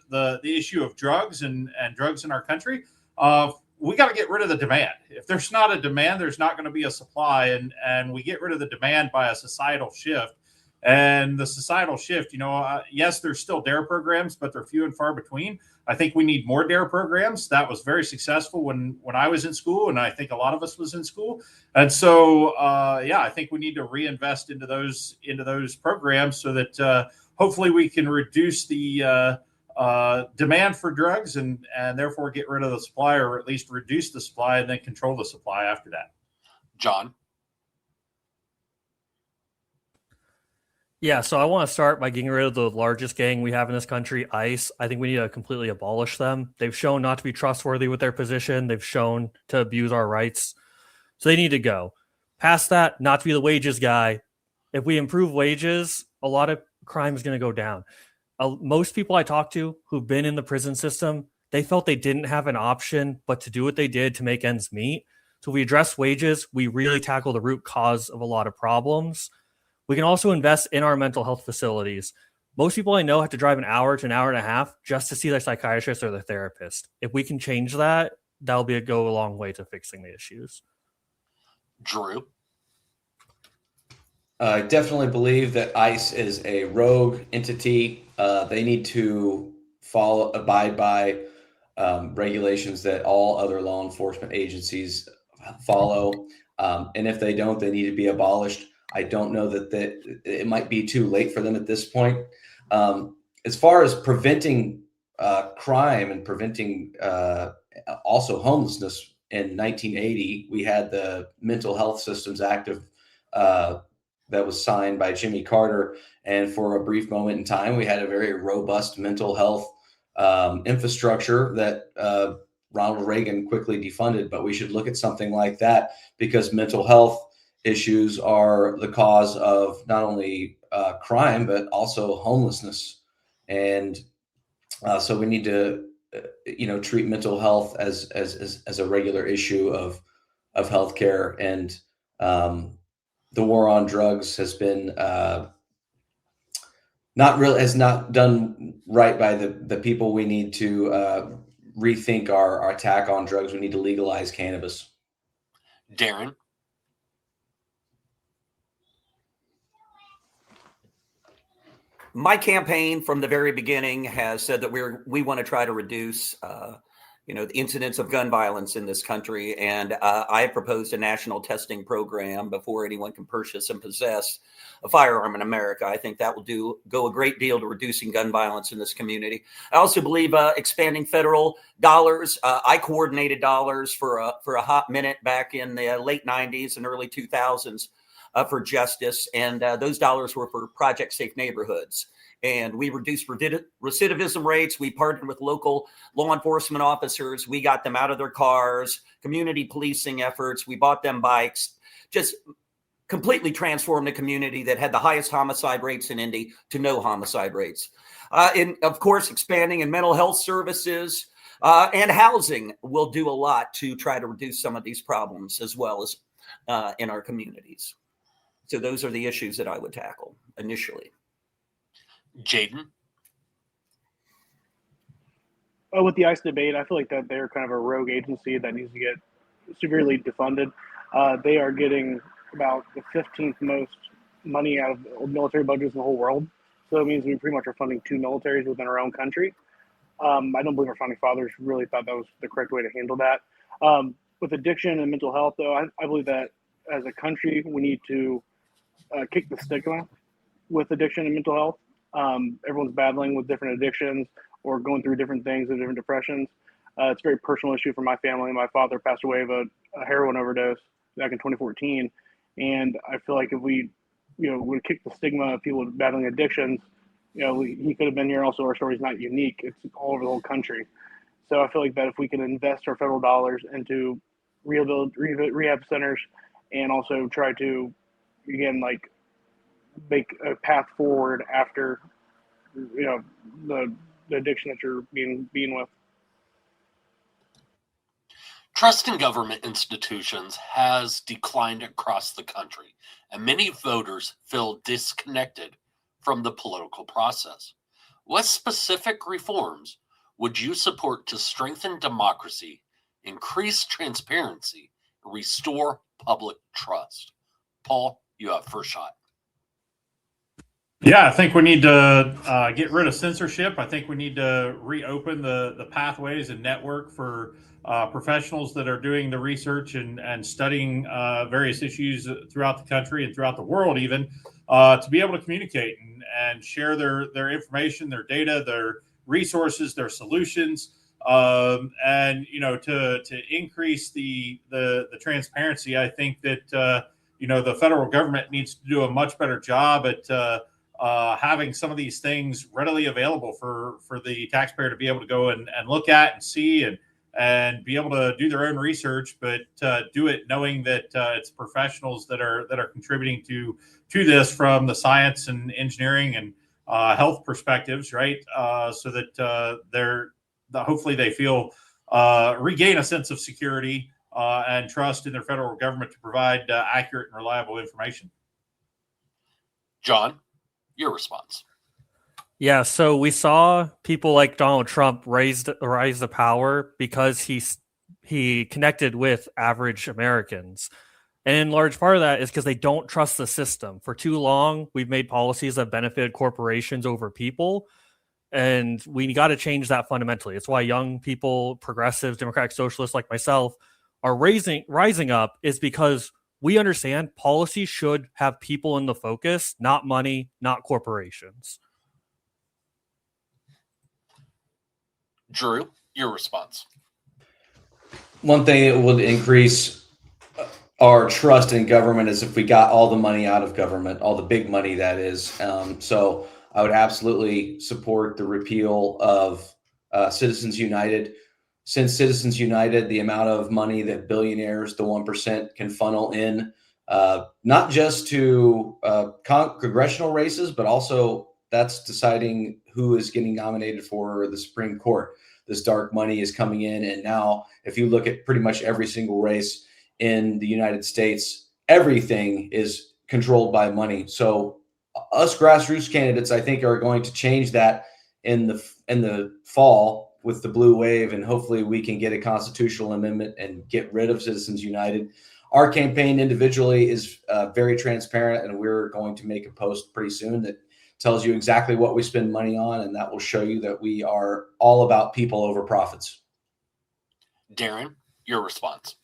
the issue of drugs and drugs in our country, we got to get rid of the demand. If there's not a demand, there's not going to be a supply, and we get rid of the demand by a societal shift. And the societal shift, yes, there's still DARE programs, but they're few and far between. I think we need more DARE programs. That was very successful when I was in school, and I think a lot of us was in school. And so, I think we need to reinvest into those programs so that hopefully we can reduce the demand for drugs and therefore get rid of the supply, or at least reduce the supply and then control the supply after that. John? Yeah, so I want to start by getting rid of the largest gang we have in this country, ICE. I think we need to completely abolish them. They've shown not to be trustworthy with their position. They've shown to abuse our rights. So they need to go. Past that, not to be the wages guy. If we improve wages, a lot of crime is going to go down. Most people I talk to who've been in the prison system, they felt they didn't have an option but to do what they did to make ends meet. So if we address wages, we really tackle the root cause of a lot of problems. We can also invest in our mental health facilities. Most people I know have to drive an hour to an hour and a half just to see their psychiatrist or their therapist. If we can change that, that'll go a long way to fixing the issues. Drew? I definitely believe that ICE is a rogue entity. They need to abide by regulations that all other law enforcement agencies follow. And if they don't, they need to be abolished. I don't know that it might be too late for them at this point. As far as preventing crime and preventing also homelessness, in 1980, we had the Mental Health Systems Act that was signed by Jimmy Carter. And for a brief moment in time, we had a very robust mental health infrastructure that Ronald Reagan quickly defunded. But we should look at something like that, because mental health issues are the cause of not only crime, but also homelessness. And so we need to, treat mental health as a regular issue of healthcare. And the war on drugs has been has not done right by the people. We need to rethink our attack on drugs. We need to legalize cannabis. Darin? My campaign from the very beginning has said that we want to try to reduce, the incidence of gun violence in this country. And I have proposed a national testing program before anyone can purchase and possess a firearm in America. I think that will go a great deal to reducing gun violence in this community. I also believe expanding federal dollars. I coordinated dollars for a hot minute back in the late 90s and early 2000s. For justice, and those dollars were for Project Safe Neighborhoods. And we reduced recidivism rates. We partnered with local law enforcement officers. We got them out of their cars, community policing efforts. We bought them bikes, just completely transformed a community that had the highest homicide rates in Indy to no homicide rates. And of course, expanding in mental health services and housing will do a lot to try to reduce some of these problems as well as in our communities. So those are the issues that I would tackle initially. Jayden? With the ICE debate, I feel like that they're kind of a rogue agency that needs to get severely defunded. They are getting about the 15th most money out of military budgets in the whole world. So it means we pretty much are funding two militaries within our own country. I don't believe our founding fathers really thought that was the correct way to handle that. With addiction and mental health, though, I believe that as a country, we need to kick the stigma with addiction and mental health. Everyone's battling with different addictions or going through different things and different depressions. It's a very personal issue for my family. My father passed away of a heroin overdose back in 2014. And I feel like if we would kick the stigma of people battling addictions, he could have been here. Also, our story's not unique; it's all over the whole country. So I feel like that if we can invest our federal dollars into rehab centers, and also try to, again, like make a path forward after, the addiction that you're being with. Trust in government institutions has declined across the country, and many voters feel disconnected from the political process. What specific reforms would you support to strengthen democracy, increase transparency, and restore public trust? Paul, you have first shot. Yeah, I think we need to get rid of censorship. I think we need to reopen the pathways and network for professionals that are doing the research and studying various issues throughout the country and throughout the world, even to be able to communicate and share their information, their data, their resources, their solutions, and to increase the transparency. I think that the federal government needs to do a much better job at having some of these things readily available for the taxpayer to be able to go and look at and see and be able to do their own research, but do it knowing that it's professionals that are contributing to this from the science and engineering and health perspectives, right? So that hopefully they feel regain a sense of security and trust in their federal government to provide accurate and reliable information. John, your response. Yeah, so we saw people like Donald Trump rise to power because he connected with average Americans. And in large part of that is because they don't trust the system. For too long, we've made policies that benefited corporations over people. And we got to change that fundamentally. It's why young people, progressives, democratic socialists like myself are rising up, is because we understand policy should have people in the focus, not money, not corporations. Drew, your response. One thing that would increase our trust in government is if we got all the money out of government, all the big money that is. So I would absolutely support the repeal of Citizens United. Since Citizens United, the amount of money that billionaires, the 1%, can funnel in, not just to congressional races, but also that's deciding who is getting nominated for the Supreme Court. This dark money is coming in. And now if you look at pretty much every single race in the United States, everything is controlled by money. So us grassroots candidates, I think, are going to change that in the fall with the blue wave, and hopefully we can get a constitutional amendment and get rid of Citizens United. Our campaign individually is very transparent, and we're going to make a post pretty soon that tells you exactly what we spend money on, and that will show you that we are all about people over profits. Darin, your response.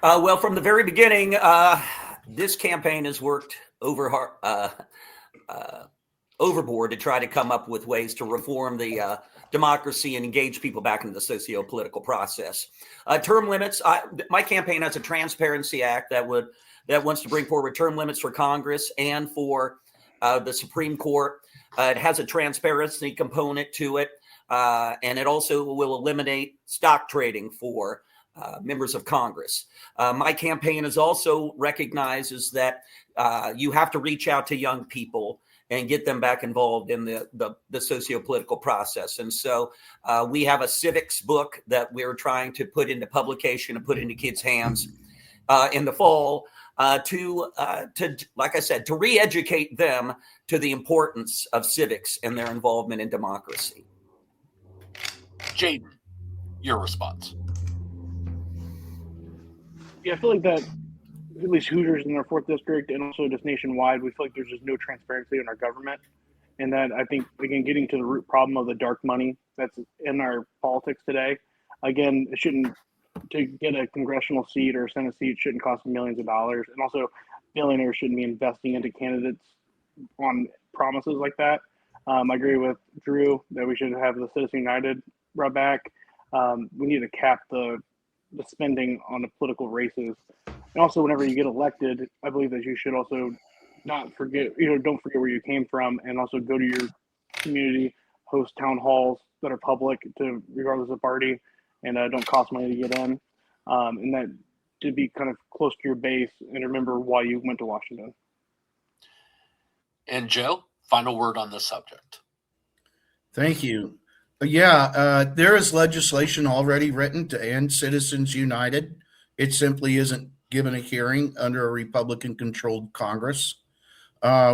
Well, from the very beginning, this campaign has worked overboard to try to come up with ways to reform the democracy and engage people back into the socio-political process. Term limits. My campaign has a transparency act that wants to bring forward term limits for Congress and for the Supreme Court. It has a transparency component to it, and it also will eliminate stock trading for members of Congress. My campaign is also recognizes that you have to reach out to young people and get them back involved in the socio-political process. And so we have a civics book that we're trying to put into publication and put into kids' hands in the fall to, like I said, to re-educate them to the importance of civics and their involvement in democracy. Jayden, your response. Yeah, I feel like that at least Hoosiers in our 4th district and also just nationwide, we feel like there's just no transparency in our government. And that I think, again, getting to the root problem of the dark money that's in our politics today, again, it shouldn't, to get a congressional seat or a Senate seat shouldn't cost millions of dollars. And also billionaires shouldn't be investing into candidates on promises like that. I agree with Drew that we should have the Citizens United brought back. We need to cap the spending on the political races. And also, whenever you get elected, I believe that you should also not forget, don't forget where you came from, and also go to your community, host town halls that are public to regardless of party, and don't cost money to get in, and that to be kind of close to your base and remember why you went to Washington. And Joe, final word on the subject. Thank you. Yeah, there is legislation already written to end Citizens United. It simply isn't given a hearing under a Republican-controlled Congress.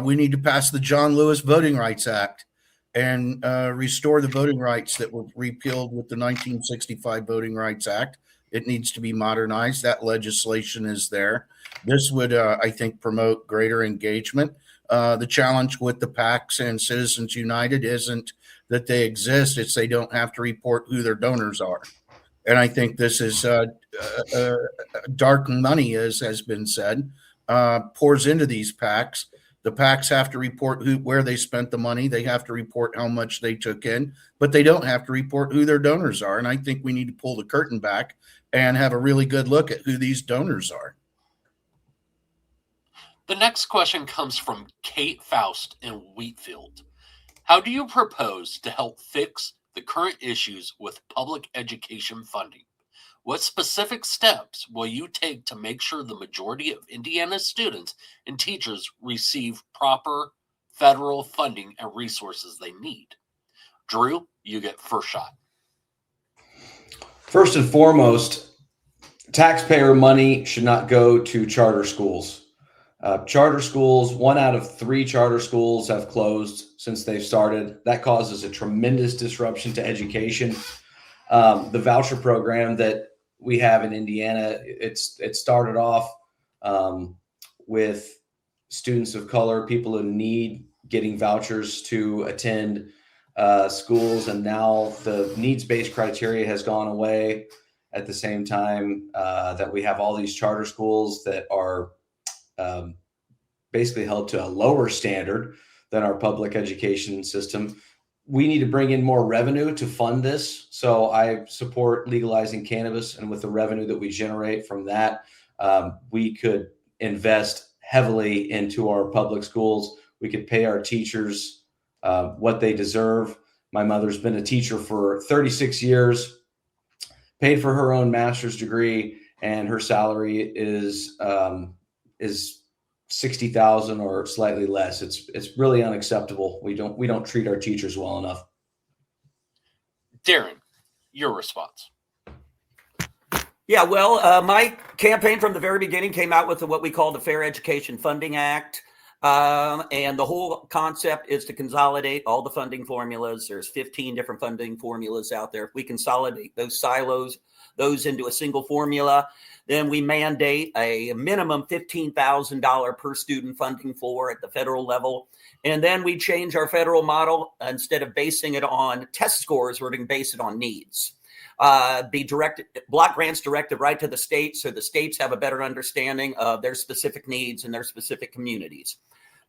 We need to pass the John Lewis Voting Rights Act and restore the voting rights that were repealed with the 1965 Voting Rights Act. It needs to be modernized. That legislation is there. This would, I think, promote greater engagement. The challenge with the PACs and Citizens United isn't that they exist, it's they don't have to report who their donors are. And I think this is dark money, as has been said, pours into these PACs. The PACs have to report where they spent the money. They have to report how much they took in, but they don't have to report who their donors are. And I think we need to pull the curtain back and have a really good look at who these donors are. The next question comes from Kate Faust in Wheatfield. How do you propose to help fix the current issues with public education funding? What specific steps will you take to make sure the majority of Indiana's students and teachers receive proper federal funding and resources they need? Drew, you get first shot. First and foremost, taxpayer money should not go to charter schools. Charter schools, 1 out of 3 charter schools have closed since they've started. That causes a tremendous disruption to education. The voucher program that we have in Indiana, it started off with students of color, people in need, getting vouchers to attend schools, and now the needs-based criteria has gone away at the same time that we have all these charter schools that are basically held to a lower standard than our public education system. We need to bring in more revenue to fund this. So I support legalizing cannabis, and with the revenue that we generate from that, we could invest heavily into our public schools. We could pay our teachers what they deserve. My mother's been a teacher for 36 years, paid for her own master's degree, and her salary is $60,000 or slightly less. It's really unacceptable. We don't treat our teachers well enough. Darin, your response. Yeah, well, my campaign from the very beginning came out with what we call the Fair Education Funding Act. And the whole concept is to consolidate all the funding formulas. There's 15 different funding formulas out there. If we consolidate those silos, those into a single formula, then we mandate a minimum $15,000 per student funding floor at the federal level. And then we change our federal model. Instead of basing it on test scores, we're going to base it on needs. Block grants directed right to the states, so the states have a better understanding of their specific needs and their specific communities.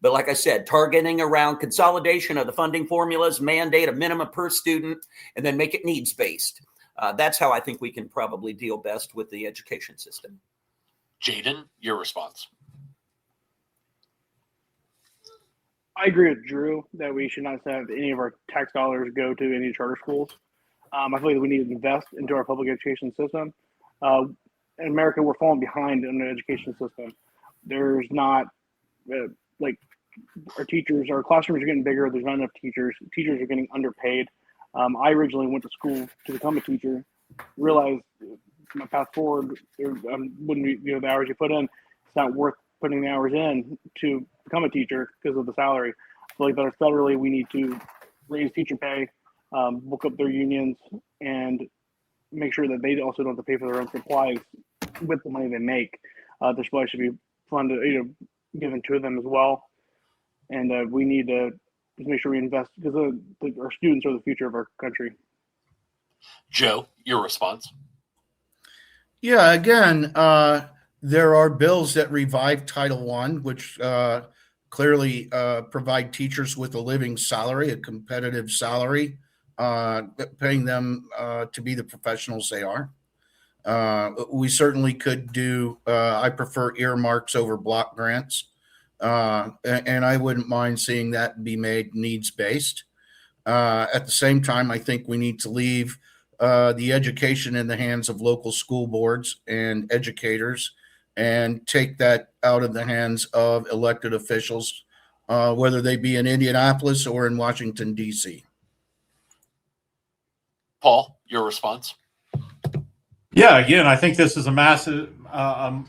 But like I said, targeting around consolidation of the funding formulas, mandate a minimum per student, and then make it needs-based. That's how I think we can probably deal best with the education system. Jayden, your response. I agree with Drew that we should not have any of our tax dollars go to any charter schools. I feel like we need to invest into our public education system. In America, we're falling behind in the education system. There's not like our classrooms are getting bigger. There's not enough teachers. Teachers are getting underpaid. I originally went to school to become a teacher, realized my path forward wouldn't be, the hours you put in, it's not worth putting the hours in to become a teacher because of the salary. I feel like that federally we need to raise teacher pay, book up their unions, and make sure that they also don't have to pay for their own supplies with the money they make. Their supplies should be funded, given to them as well. And we need to just make sure we invest because our students are the future of our country. Joe, your response. Yeah, again, there are bills that revive Title I, which clearly provide teachers with a living salary, a competitive salary, paying them to be the professionals they are. We certainly could do, I prefer earmarks over block grants. and I wouldn't mind seeing that be made needs-based. At the same time, I think we need to leave the education in the hands of local school boards and educators and take that out of the hands of elected officials, whether they be in Indianapolis or in Washington, D.C. Paul, your response? Yeah, again, I think this is a massive,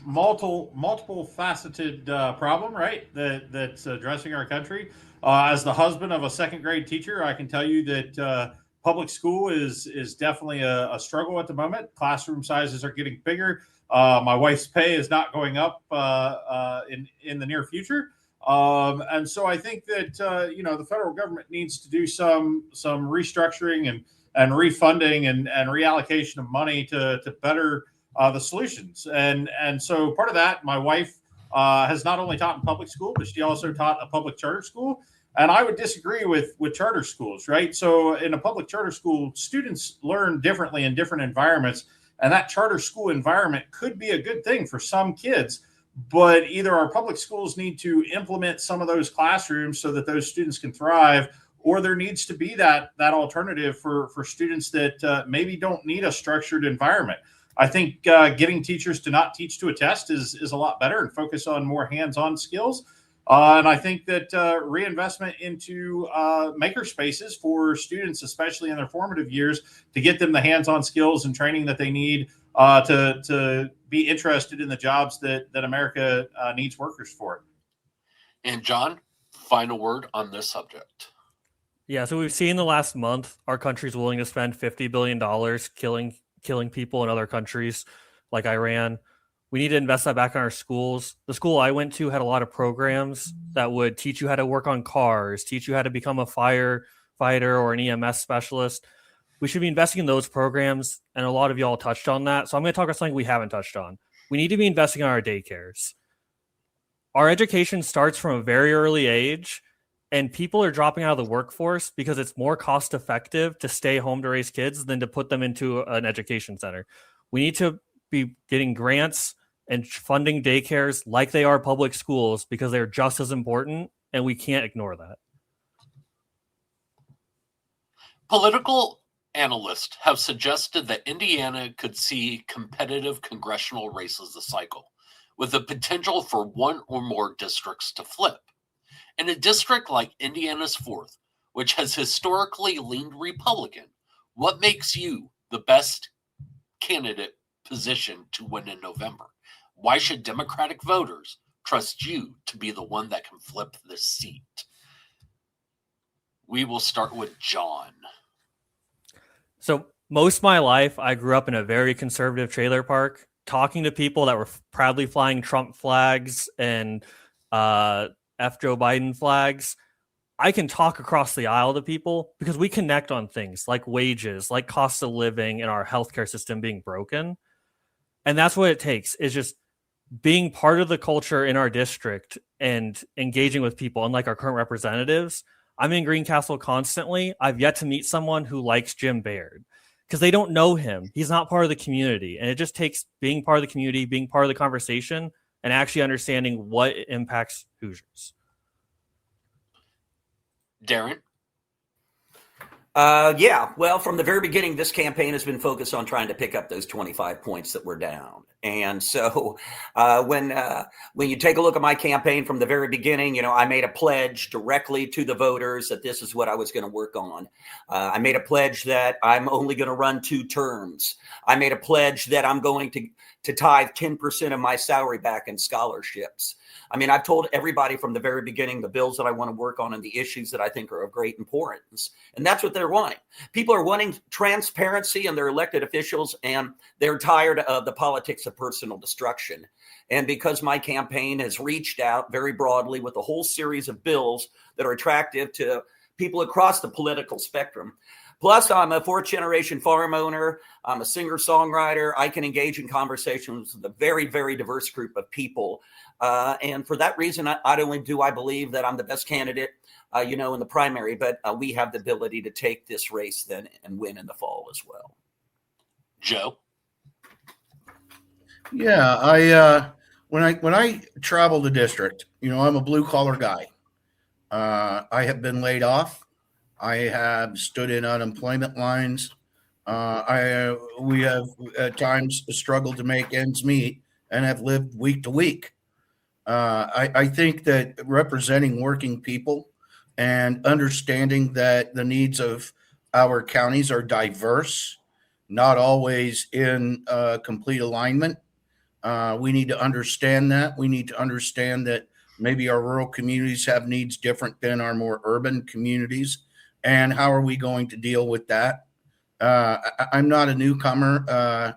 multiple faceted problem, right? That's addressing our country. As the husband of a second grade teacher, I can tell you that public school is definitely a struggle at the moment. Classroom sizes are getting bigger. My wife's pay is not going up in the near future. And so I think that the federal government needs to do some restructuring and refunding and reallocation of money to better the solutions. And so part of that, my wife has not only taught in public school, but she also taught a public charter school. And I would disagree with charter schools, right? So in a public charter school, students learn differently in different environments. And that charter school environment could be a good thing for some kids, but either our public schools need to implement some of those classrooms so that those students can thrive, or there needs to be that alternative for students that maybe don't need a structured environment. I think getting teachers to not teach to a test is a lot better and focus on more hands-on skills. And I think that reinvestment into maker spaces for students, especially in their formative years, to get them the hands-on skills and training that they need to be interested in the jobs that America needs workers for. And John, final word on this subject. Yeah, so we've seen the last month our country's willing to spend $50 billion killing people in other countries like Iran. We need to invest that back in our schools. The school I went to had a lot of programs that would teach you how to work on cars, teach you how to become a firefighter or an EMS specialist. We should be investing in those programs, and a lot of y'all touched on that. So I'm going to talk about something we haven't touched on. We need to be investing in our daycares. Our education starts from a very early age, and people are dropping out of the workforce because it's more cost effective to stay home to raise kids than to put them into an education center. We need to be getting grants and funding daycares like they are public schools because they're just as important, and we can't ignore that. Political analysts have suggested that Indiana could see competitive congressional races this cycle, with the potential for one or more districts to flip. In a district like Indiana's 4th, which has historically leaned Republican, what makes you the best candidate position to win in November? Why should Democratic voters trust you to be the one that can flip this seat? We will start with John. So most of my life, I grew up in a very conservative trailer park, talking to people that were proudly flying Trump flags and F. Joe Biden flags. I can talk across the aisle to people because we connect on things like wages, like cost of living, and our healthcare system being broken. And that's what it takes, is just being part of the culture in our district and engaging with people. Unlike our current representatives, I'm in Greencastle constantly. I've yet to meet someone who likes Jim Baird because they don't know him. He's not part of the community. And it just takes being part of the community, being part of the conversation, and actually understanding what impacts Hoosiers. Darin? Yeah, well, from the very beginning, this campaign has been focused on trying to pick up those 25 points that were down. And so when you take a look at my campaign from the very beginning, I made a pledge directly to the voters that this is what I was going to work on. I made a pledge that I'm only going to run 2 terms. I made a pledge that I'm going to tithe 10% of my salary back in scholarships. I mean, I've told everybody from the very beginning the bills that I want to work on and the issues that I think are of great importance. And that's what they're wanting. People are wanting transparency in their elected officials, and they're tired of the politics of personal destruction. And because my campaign has reached out very broadly with a whole series of bills that are attractive to people across the political spectrum. Plus, I'm a 4th-generation farm owner. I'm a singer-songwriter. I can engage in conversations with a very, very diverse group of people. And for that reason, not only do I believe that I'm the best candidate, in the primary, but we have the ability to take this race then and win in the fall as well. Joe? Yeah, when I travel the district, I'm a blue collar guy. I have been laid off. I have stood in unemployment lines. We have at times struggled to make ends meet and have lived week to week. I think that representing working people and understanding that the needs of our counties are diverse, not always in complete alignment. We need to understand that. We need to understand that maybe our rural communities have needs different than our more urban communities. And how are we going to deal with that? I'm not a newcomer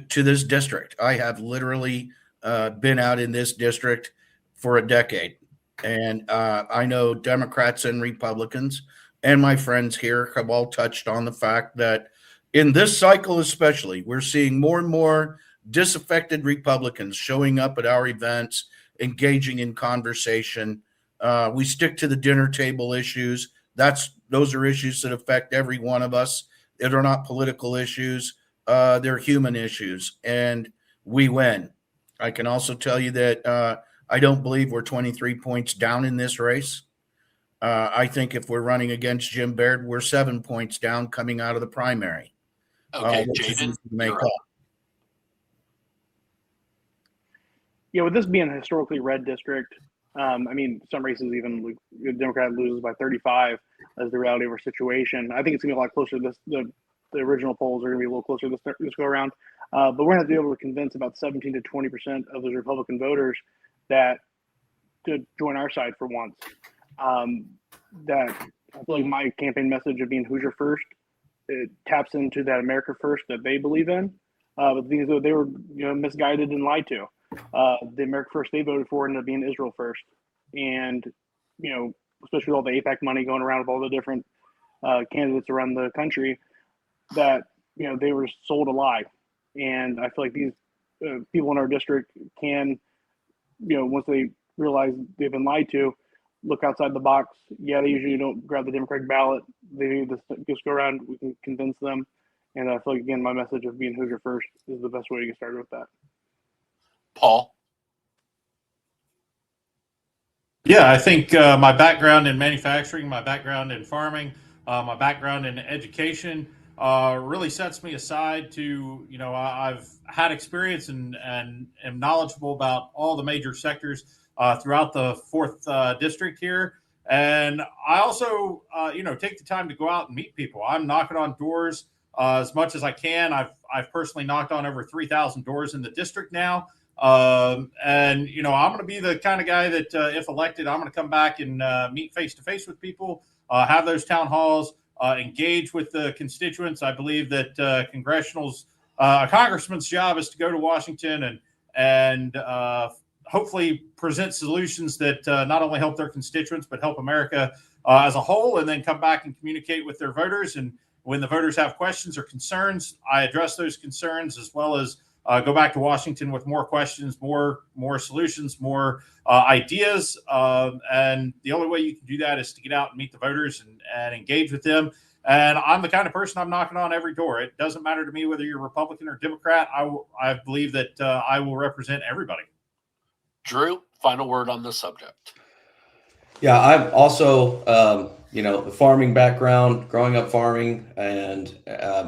to this district. I have literally been out in this district for a decade. And I know Democrats and Republicans and my friends here have all touched on the fact that in this cycle especially, we're seeing more and more disaffected Republicans showing up at our events, engaging in conversation. We stick to the dinner table issues. Those are issues that affect every one of us. They're not political issues. They're human issues, and we win. I can also tell you that I don't believe we're 23 points down in this race. I think if we're running against Jim Baird, we're 7 points down coming out of the primary. Okay, Jayden, you're up. Yeah, with this being a historically red district, some races even the Democrat loses by 35 as the reality of our situation. I think it's going to be a lot closer. The original polls are going to be a little closer this go around. But we're going to have to be able to convince about 17 to 20% of those Republican voters to join our side for once. That I feel like my campaign message of being Hoosier first, it taps into that America first that they believe in. But the thing is, though, they were misguided and lied to. The America first they voted for ended up being Israel first, and especially with all the AIPAC money going around with all the different candidates around the country, that they were sold a lie. And I feel like these people in our district can, once they realize they've been lied to, look outside the box. Yeah, they usually don't grab the Democratic ballot. They just go around. We can convince them. And I feel like, again, my message of being Hoosier first is the best way to get started with that. Paul? Yeah, I think my background in manufacturing, my background in farming, my background in education really sets me aside to, I've had experience and am knowledgeable about all the major sectors throughout the 4th District here. And I also, take the time to go out and meet people. I'm knocking on doors as much as I can. I've personally knocked on over 3,000 doors in the district now. And, I'm going to be the kind of guy that if elected, I'm going to come back and meet face to face with people, have those town halls, engage with the constituents. I believe that a congressman's job is to go to Washington and hopefully present solutions that not only help their constituents, but help America as a whole, and then come back and communicate with their voters. And when the voters have questions or concerns, I address those concerns, as well as go back to Washington with more questions, more solutions, more ideas. And the only way you can do that is to get out and meet the voters and engage with them. And I'm the kind of person I'm knocking on every door. It doesn't matter to me whether you're Republican or Democrat. I believe that I will represent everybody. Drew, final word on the subject. Yeah, I've also, the farming background, growing up farming, and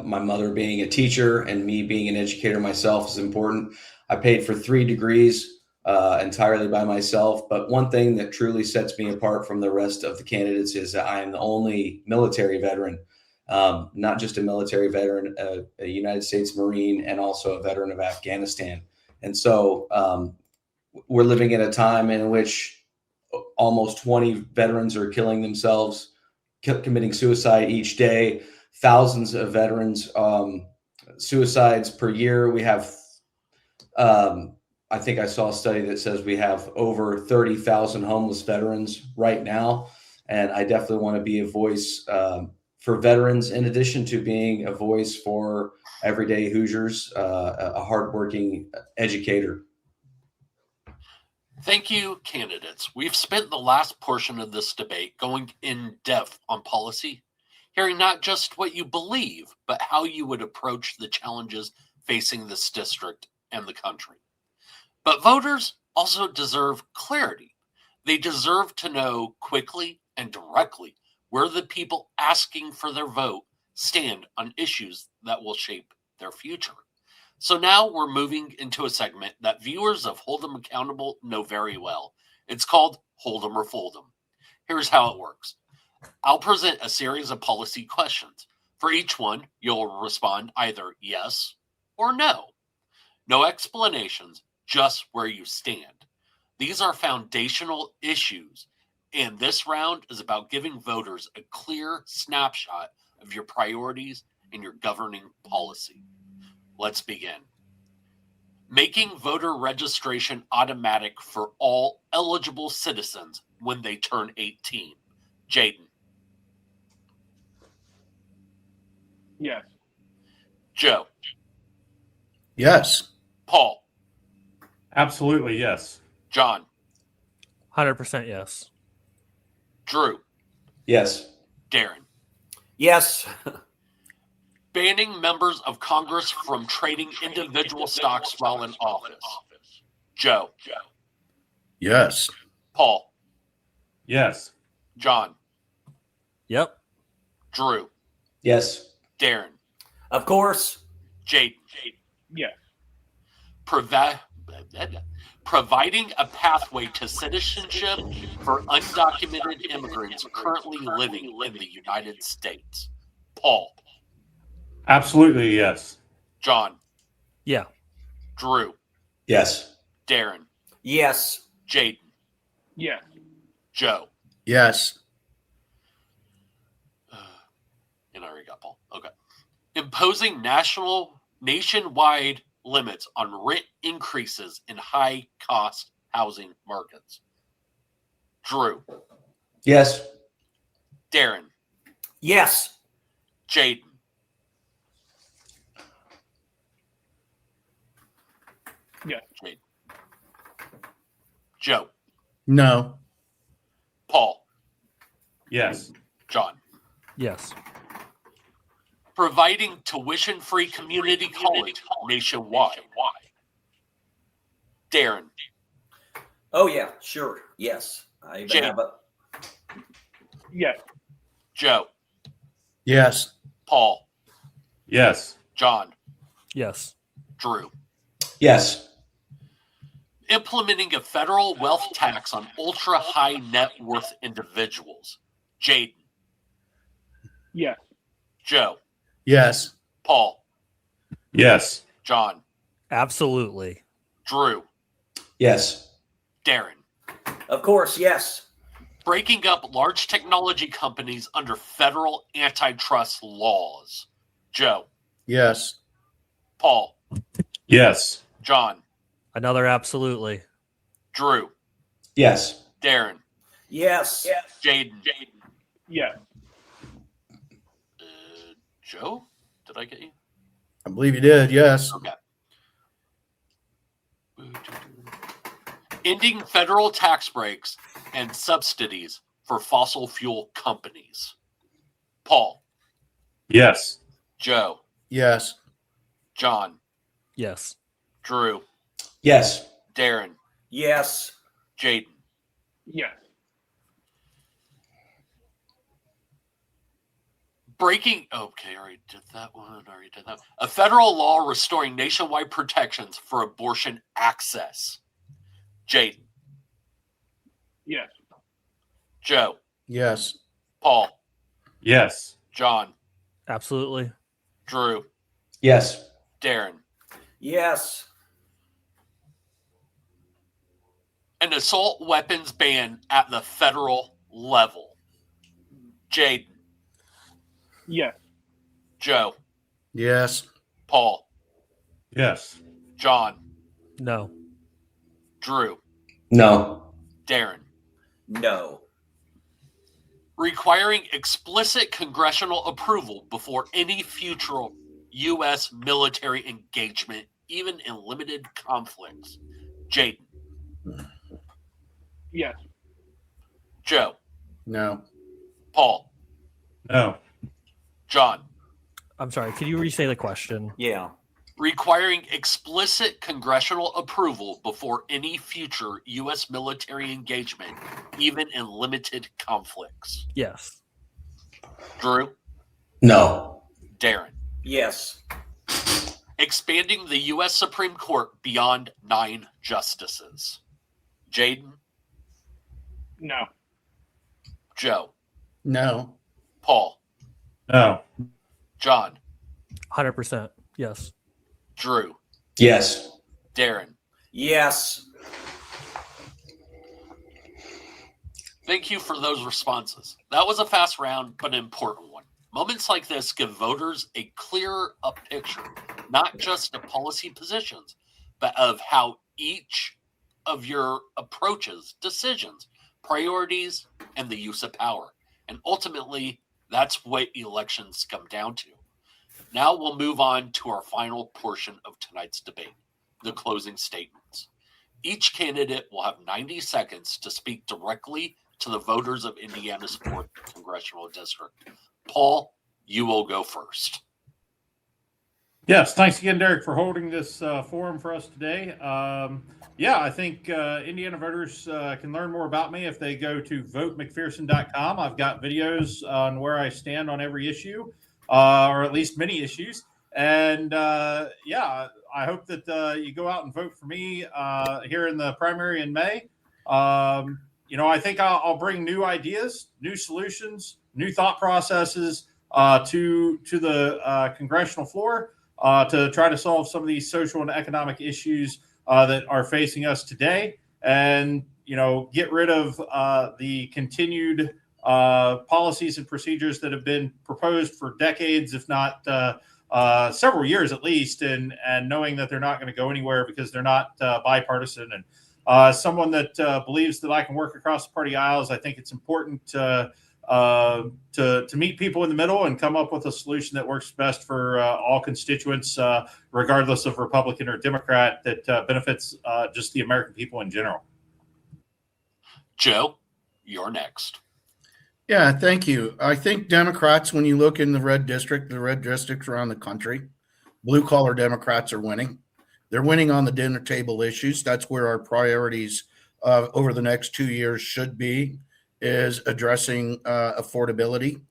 my mother being a teacher and me being an educator myself is important. I paid for 3 degrees entirely by myself. But one thing that truly sets me apart from the rest of the candidates is that I am the only military veteran, not just a military veteran, a United States Marine, and also a veteran of Afghanistan. And so we're living at a time in which almost 20 veterans are killing themselves, committing suicide each day. Thousands of veterans suicides per year. We have, I think I saw a study that says we have over 30,000 homeless veterans right now. And I definitely want to be a voice for veterans, in addition to being a voice for everyday Hoosiers, a hardworking educator. Thank you, candidates. We've spent the last portion of this debate going in depth on policy, hearing not just what you believe, but how you would approach the challenges facing this district and the country. But voters also deserve clarity. They deserve to know quickly and directly where the people asking for their vote stand on issues that will shape their future. So now we're moving into a segment that viewers of Hold 'em Accountable know very well. It's called Hold 'em or Fold 'em. Here's how it works. I'll present a series of policy questions. For each one, you'll respond either yes or no. No explanations, just where you stand. These are foundational issues, and this round is about giving voters a clear snapshot of your priorities and your governing policy. Let's begin. Making voter registration automatic for all eligible citizens when they turn 18. Jayden. Yes. Joe. Yes. Paul. Absolutely, yes. John. 100% yes. Drew. Yes. Darin. Yes. Banning members of Congress from trading individual stocks while in office. Joe. Yes. Paul. Yes. John. Yep. Drew. Yes. Darin. Of course. Jayden. Yes. Providing a pathway to citizenship for undocumented immigrants currently living in the United States. Paul. Absolutely, yes. John. Yeah. Drew. Yes. Darin. Yes. Jayden. Yes. Joe. Yes. And I already got Paul. Okay. Imposing nationwide limits on rent increases in high-cost housing markets. Drew. Yes. Darin. Yes. Jayden. Yes. Jayden. Joe. No. Paul. Yes. John. Yes. Providing tuition-free community college nationwide. Darin. Oh, yeah. Sure. Yes. I even Jay. have a. Yes. Joe. Yes. Paul. Yes. John. Yes. Drew. Yes. Implementing a federal wealth tax on ultra-high net worth individuals. Jayden. Yes. Joe. Yes. Paul. Yes. John. Absolutely. Drew. Yes. Darin. Of course. Yes. Breaking up large technology companies under federal antitrust laws. Joe. Yes. Paul. Yes. John. Another absolutely. Drew. Yes. Darin. Yes. Jayden. Yes. Joe? Did I get you? I believe you did. Yes. Okay. Ending federal tax breaks and subsidies for fossil fuel companies. Paul. Yes. Joe. Yes. John. Yes. Drew. Yes. Darin. Yes. Jayden. Yes. Okay, I already did that one. A federal law restoring nationwide protections for abortion access. Jayden. Yes. Joe. Yes. Paul. Yes. John. Absolutely. Drew. Yes. Darin. Yes. An assault weapons ban at the federal level. Jayden. Yes. Joe. Yes. Paul. Yes. John. No. Drew. No. Darin. No. Requiring explicit congressional approval before any future U.S. military engagement, even in limited conflicts. Jayden. Yes. Joe. No. Paul. No. John. I'm sorry. Could you re-say the question? Yeah. requiring explicit congressional approval before any future U.S. military engagement, even in limited conflicts. Yes. Drew? No. Darin? Yes. Expanding the U.S. Supreme Court beyond 9 justices. Jayden? No. Joe? No. Paul? No. John? 100%. Yes. Drew? Yes. Darin? Yes. Thank you for those responses. That was a fast round, but an important one. Moments like this give voters a clearer picture, not just of policy positions, but of how each of your approaches, decisions, priorities, and the use of power. And ultimately, that's what elections come down to. Now we'll move on to our final portion of tonight's debate, the closing statements. Each candidate will have 90 seconds to speak directly to the voters of Indiana's 4th Congressional District. Paul, you will go first. Yes, thanks again, Derrick, for holding this forum for us today. I think Indiana voters can learn more about me if they go to votemcpherson.com. I've got videos on where I stand on every issue, or at least many issues. And I hope that you go out and vote for me here in the primary in May. I think I'll bring new ideas, new solutions, new thought processes to the congressional floor to try to solve some of these social and economic issues that are facing us today, and get rid of the continued policies and procedures that have been proposed for decades, if not several years at least, and knowing that they're not going to go anywhere because they're not bipartisan. And someone that believes that I can work across the party aisles, I think it's important to meet people in the middle and come up with a solution that works best for all constituents, regardless of Republican or Democrat, that benefits just the American people in general. Joe, you're next. Yeah, thank you. I think Democrats, when you look in the red districts around the country, blue-collar Democrats are winning. They're winning on the dinner table issues. That's where our priorities over the next 2 years should be, is addressing affordability.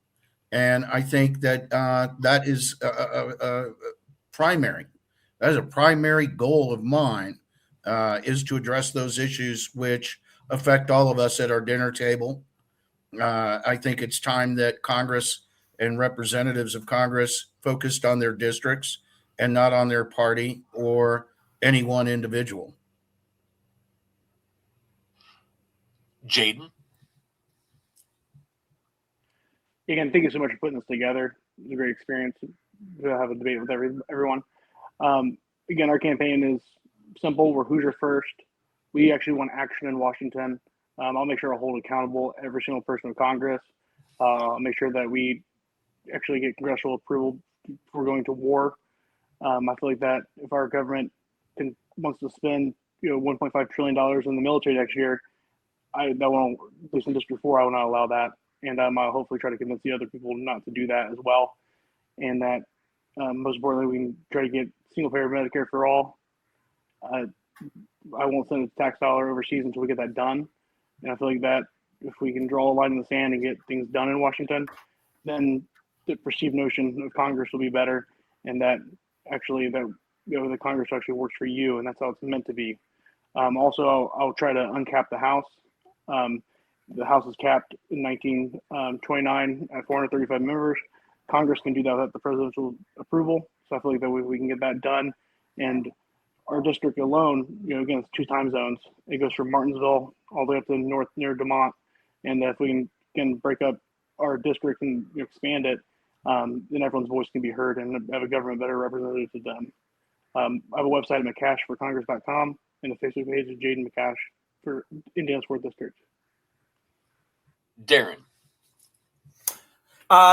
And I think that that is primary. That is a primary goal of mine, is to address those issues which affect all of us at our dinner table. I think it's time that Congress and representatives of Congress focused on their districts and not on their party or any one individual. Jayden? Again, thank you so much for putting this together. It was a great experience to have a debate with everyone. Again, our campaign is simple. We're Hoosier first. We actually want action in Washington. I'll make sure I'll hold accountable every single person in Congress. I'll make sure that we actually get congressional approval for going to war. I feel like that if our government wants to spend $1.5 trillion in the military next year, that won't, at least in District 4, I will not allow that. And I'll hopefully try to convince the other people not to do that as well. And that most importantly, we can try to get single-payer Medicare for all. I won't send a tax dollar overseas until we get that done. And I feel like that if we can draw a line in the sand and get things done in Washington, then the perceived notion of Congress will be better, and that actually the Congress actually works for you, and that's how it's meant to be. Also, I'll try to uncap the House. The House is capped in 1929 at 435 members. Congress can do that without the presidential approval. So I feel like that we can get that done. And our district alone, again, it's 2 time zones. It goes from Martinsville all the way up to north near Demont. And if we can break up our district and expand it, then everyone's voice can be heard and have a government better representative to them. I have a website at McCashforCongress.com and a Facebook page of Jayden McCash for Indiana's 4th District. Darin?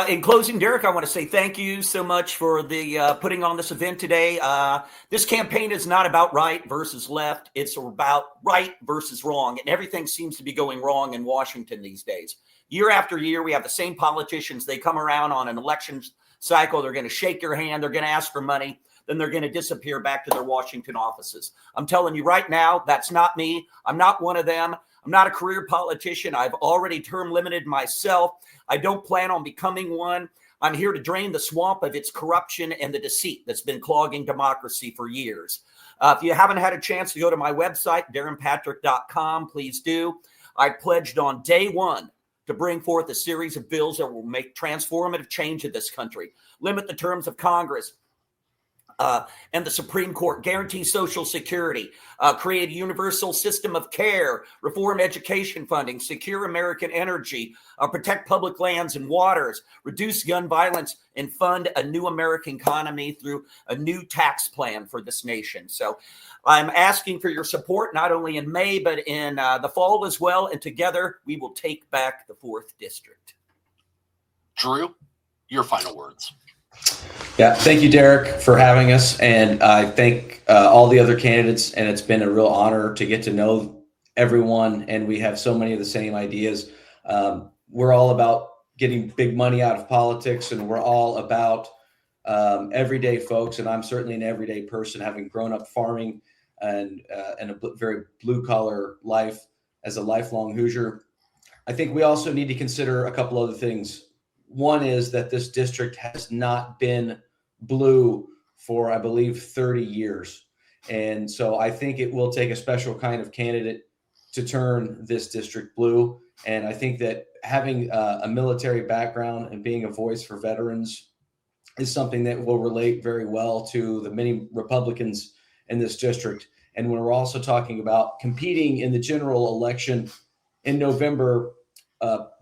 In closing, Derrick, I want to say thank you so much for the putting on this event today. This campaign is not about right versus left. It's about right versus wrong. And everything seems to be going wrong in Washington these days. Year after year, we have the same politicians. They come around on an election cycle. They're going to shake your hand. They're going to ask for money. then they're going to disappear back to their Washington offices. I'm telling you right now, that's not me. I'm not one of them. I'm not a career politician. I've already term limited myself. I don't plan on becoming one. I'm here to drain the swamp of its corruption and the deceit that's been clogging democracy for years. If you haven't had a chance to go to my website, darinpatrick.com, please do. I pledged on day one to bring forth a series of bills that will make transformative change in this country, limit the terms of Congress and the Supreme Court, guarantee Social Security, create a universal system of care, reform education funding, secure American energy, protect public lands and waters, reduce gun violence, and fund a new American economy through a new tax plan for this nation. So I'm asking for your support, not only in May, but in the fall as well. And together we will take back the 4th District. Drew, your final words. Yeah, thank you, Derrick, for having us. And I thank all the other candidates. And it's been a real honor to get to know everyone. And we have so many of the same ideas. We're all about getting big money out of politics, and we're all about everyday folks. And I'm certainly an everyday person, having grown up farming and a very blue collar life as a lifelong Hoosier. I think we also need to consider a couple other things. One is that this district has not been blue for, I believe, 30 years. And so I think it will take a special kind of candidate to turn this district blue. And I think that having a military background and being a voice for veterans is something that will relate very well to the many Republicans in this district. And when we're also talking about competing in the general election in November,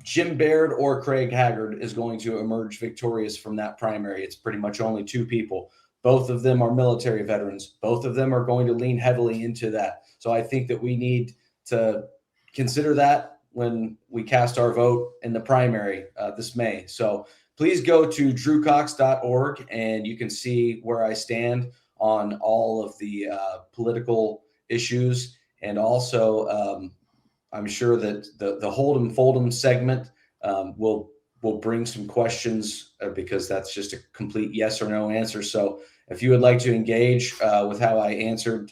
Jim Baird or Craig Haggard is going to emerge victorious from that primary. It's pretty much only two people. Both of them are military veterans. Both of them are going to lean heavily into that. So I think that we need to consider that when we cast our vote in the primary this May. So please go to drewcox.org and you can see where I stand on all of the political issues. And also, I'm sure that the Hold'em Fold'em segment will bring some questions because that's just a complete yes or no answer. So if you would like to engage with how I answered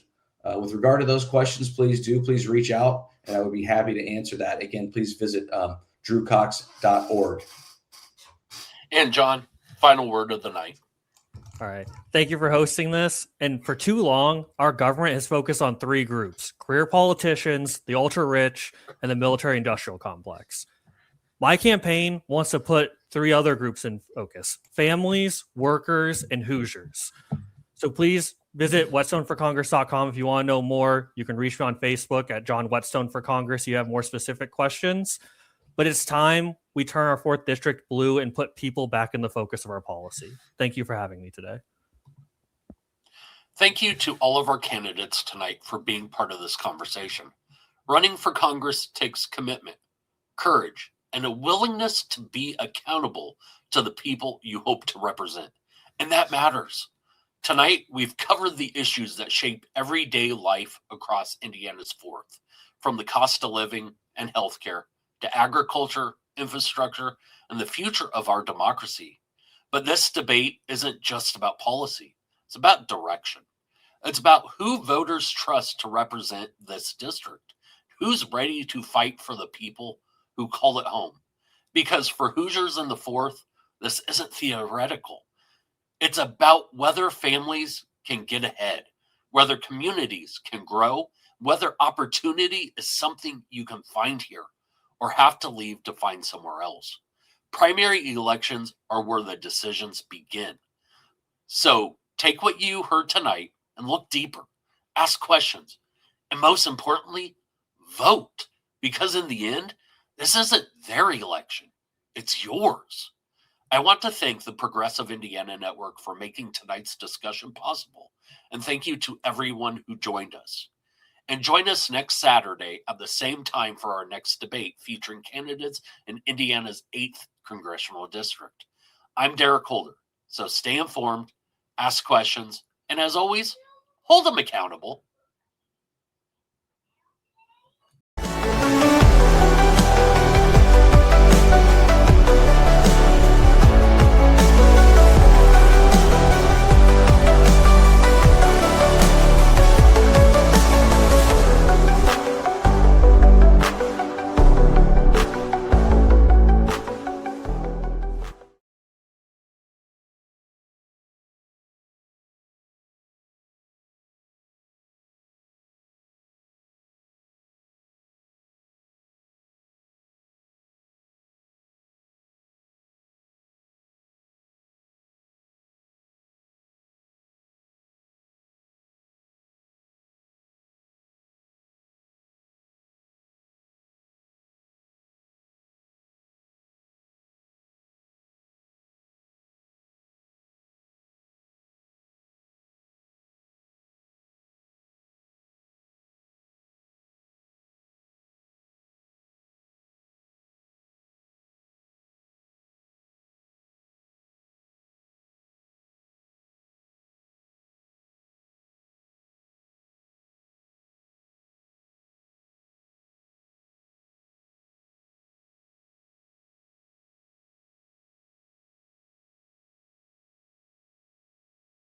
with regard to those questions, please reach out and I would be happy to answer that. Again, please visit drewcox.org. And John, final word of the night. All right. Thank you for hosting this. And for too long, our government has focused on three groups: career politicians, the ultra rich, and the military industrial complex. My campaign wants to put three other groups in focus: families, workers, and Hoosiers. So please visit whetstoneforcongress.com if you want to know more. You can reach me on Facebook at John Whetstone for Congress if you have more specific questions. But it's time we turn our 4th District blue and put people back in the focus of our policy. Thank you for having me today. Thank you to all of our candidates tonight for being part of this conversation. Running for Congress takes commitment, courage, and a willingness to be accountable to the people you hope to represent. And that matters. Tonight, we've covered the issues that shape everyday life across Indiana's 4th, from the cost of living and healthcare to agriculture, infrastructure, and the future of our democracy. But this debate isn't just about policy. It's about direction. It's about who voters trust to represent this district, who's ready to fight for the people who call it home. Because for Hoosiers in the 4th, this isn't theoretical. It's about whether families can get ahead, whether communities can grow, whether opportunity is something you can find here or have to leave to find somewhere else. Primary elections are where the decisions begin. So take what you heard tonight and look deeper, ask questions, and most importantly, vote. Because in the end, this isn't their election, it's yours. I want to thank the Progressive Indiana Network for making tonight's discussion possible. And thank you to everyone who joined us. And join us next Saturday at the same time for our next debate featuring candidates in Indiana's 8th Congressional District. I'm Derrick Holder, so stay informed, ask questions, and as always, hold them accountable.